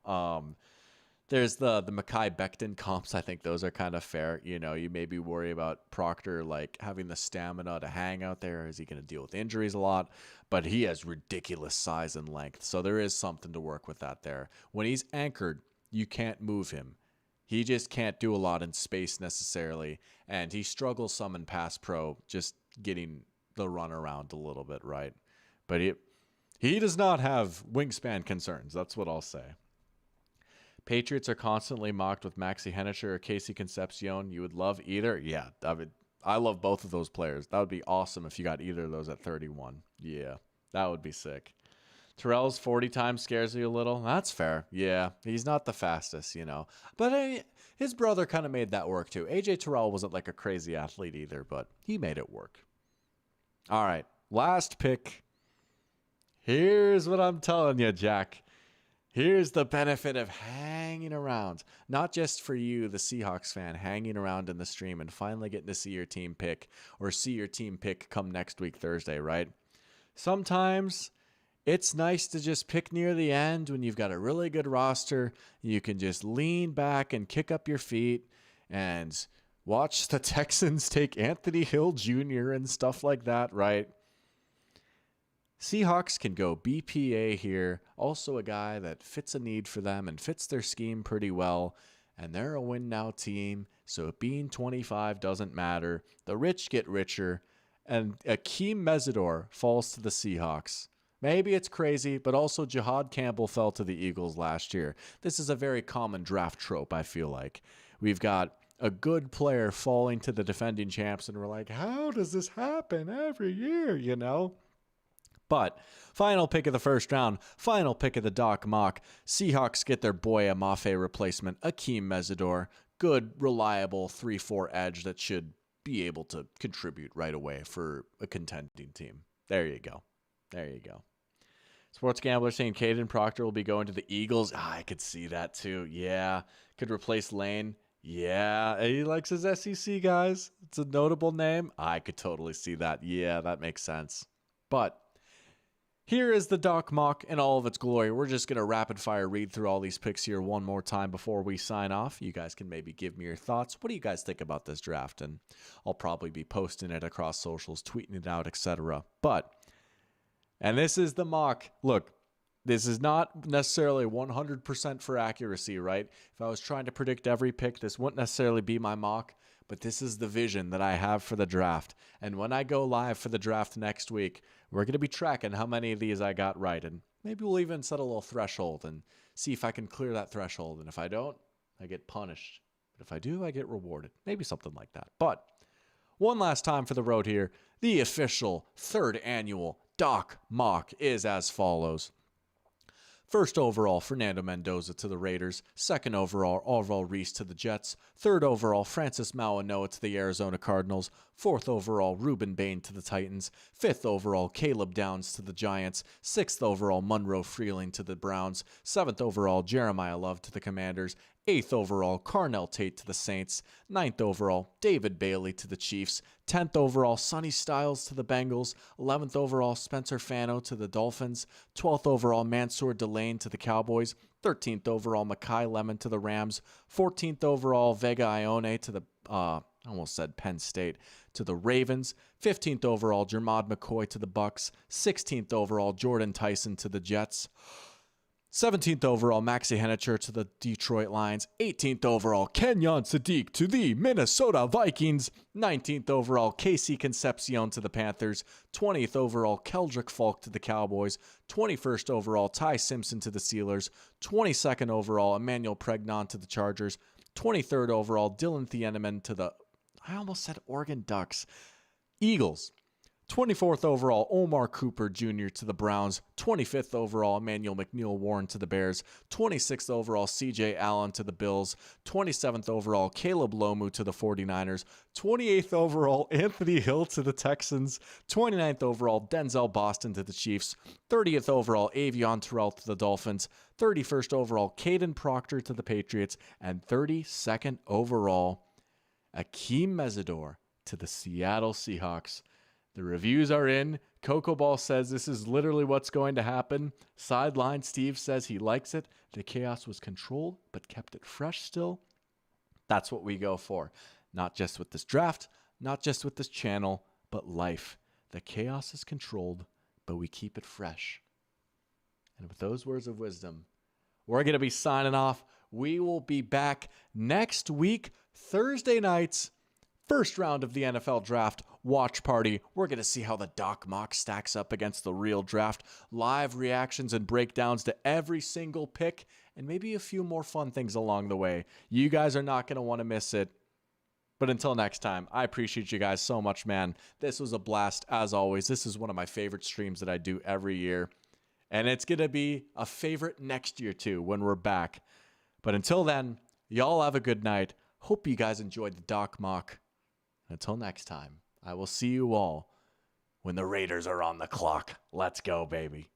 There's the Mekhi Becton comps. I think those are kind of fair. You know, you maybe worry about Proctor, like, having the stamina to hang out there. Is he going to deal with injuries a lot? But he has ridiculous size and length, so there is something to work with that there. When he's anchored, you can't move him. He just can't do a lot in space necessarily, and he struggles some in pass pro, just getting the run around a little bit, right? But he does not have wingspan concerns. That's what I'll say. Patriots are constantly mocked with Maxi Hennicher or Casey Concepcion. You would love either? Yeah, I love both of those players. That would be awesome if you got either of those at 31. Yeah, that would be sick. Terrell's 40 times scares you a little. That's fair. Yeah, he's not the fastest, you know. But his brother kind of made that work too. AJ Terrell wasn't like a crazy athlete either, but he made it work. All right, last pick. Here's what I'm telling you, Jack. Here's the benefit of hanging around. Not just for you, the Seahawks fan, hanging around in the stream and finally getting to see your team pick or see your team pick come next week, Thursday, right? Sometimes it's nice to just pick near the end when you've got a really good roster. You can just lean back and kick up your feet and watch the Texans take Anthony Hill Jr. and stuff like that, right? Seahawks can go BPA here. Also a guy that fits a need for them and fits their scheme pretty well. And they're a win now team, so being 25 doesn't matter. The rich get richer. And Akeem Mesidor falls to the Seahawks. Maybe it's crazy, but also Jihad Campbell fell to the Eagles last year. This is a very common draft trope, I feel like. We've got a good player falling to the defending champs, and we're like, how does this happen every year, you know? But final pick of the first round, final pick of the Doc Mock. Seahawks get their boy Amafe replacement, Akeem Mesidor. Good, reliable 3-4 edge that should be able to contribute right away for a contending team. There you go. There you go. Sports Gambler saying Caden Proctor will be going to the Eagles. I could see that too. Yeah. Could replace Lane. Yeah. He likes his SEC guys. It's a notable name. I could totally see that. Yeah, that makes sense. But Here is the Doc Mock in all of its glory. We're just going to rapid fire read through all these picks here one more time before we sign off. You guys can maybe give me your thoughts. What do you guys think about this draft? And I'll probably be posting it across socials, tweeting it out, etc. And this is the mock. Look, this is not necessarily 100% for accuracy, right? If I was trying to predict every pick, this wouldn't necessarily be my mock, but this is the vision that I have for the draft. And when I go live for the draft next week, we're going to be tracking how many of these I got right. And maybe we'll even set a little threshold and see if I can clear that threshold. And if I don't, I get punished. But if I do, I get rewarded. Maybe something like that. But one last time for the road here, the official third annual Doc Mock is as follows. First overall, Fernando Mendoza to the Raiders. Second overall, Orville Reese to the Jets. Third overall, Francis Mauanoa to the Arizona Cardinals. Fourth overall, Reuben Bain to the Titans. Fifth overall, Caleb Downs to the Giants. Sixth overall, Monroe Freeling to the Browns. Seventh overall, Jeremiah Love to the Commanders. Eighth overall, Carnell Tate to the Saints. Ninth overall, David Bailey to the Chiefs. 10th overall, Sonny Styles to the Bengals. 11th overall, Spencer Fano to the Dolphins. 12th overall, Mansour Delane to the Cowboys. 13th overall, Makai Lemon to the Rams. 14th overall, Vega Ione to the, I almost said Penn State, to the Ravens. 15th overall, Jermod McCoy to the Bucks. 16th overall, Jordan Tyson to the Jets. 17th overall, Maxi Hennicher to the Detroit Lions. 18th overall, Kenyon Sadiq to the Minnesota Vikings. 19th overall, Casey Concepcion to the Panthers. 20th overall, Keldrick Falk to the Cowboys. 21st overall, Ty Simpson to the Steelers. 22nd overall, Emmanuel Pregnon to the Chargers. 23rd overall, Dylan Thieneman to the, I almost said Oregon Ducks, Eagles. 24th overall, Omar Cooper Jr. to the Browns. 25th overall, Emmanuel McNeil-Warren to the Bears. 26th overall, CJ Allen to the Bills. 27th overall, Caleb Lomu to the 49ers. 28th overall, Anthony Hill to the Texans. 29th overall, Denzel Boston to the Chiefs. 30th overall, Avion Terrell to the Dolphins. 31st overall, Caden Proctor to the Patriots. And 32nd overall, Akeem Mesidor to the Seattle Seahawks. The reviews are in. Coco Ball says this is literally what's going to happen. Sideline Steve says he likes it. The chaos was controlled, but kept it fresh still. That's what we go for. Not just with this draft, not just with this channel, but life. The chaos is controlled, but we keep it fresh. And with those words of wisdom, we're going to be signing off. We will be back next week, Thursday nights. First round of the NFL Draft watch party. We're going to see how the Doc Mock stacks up against the real draft. Live reactions and breakdowns to every single pick, and maybe a few more fun things along the way. You guys are not going to want to miss it. But until next time, I appreciate you guys so much, man. This was a blast, as always. This is one of my favorite streams that I do every year. And it's going to be a favorite next year, too, when we're back. But until then, y'all have a good night. Hope you guys enjoyed the Doc Mock. Until next time, I will see you all when the Raiders are on the clock. Let's go, baby.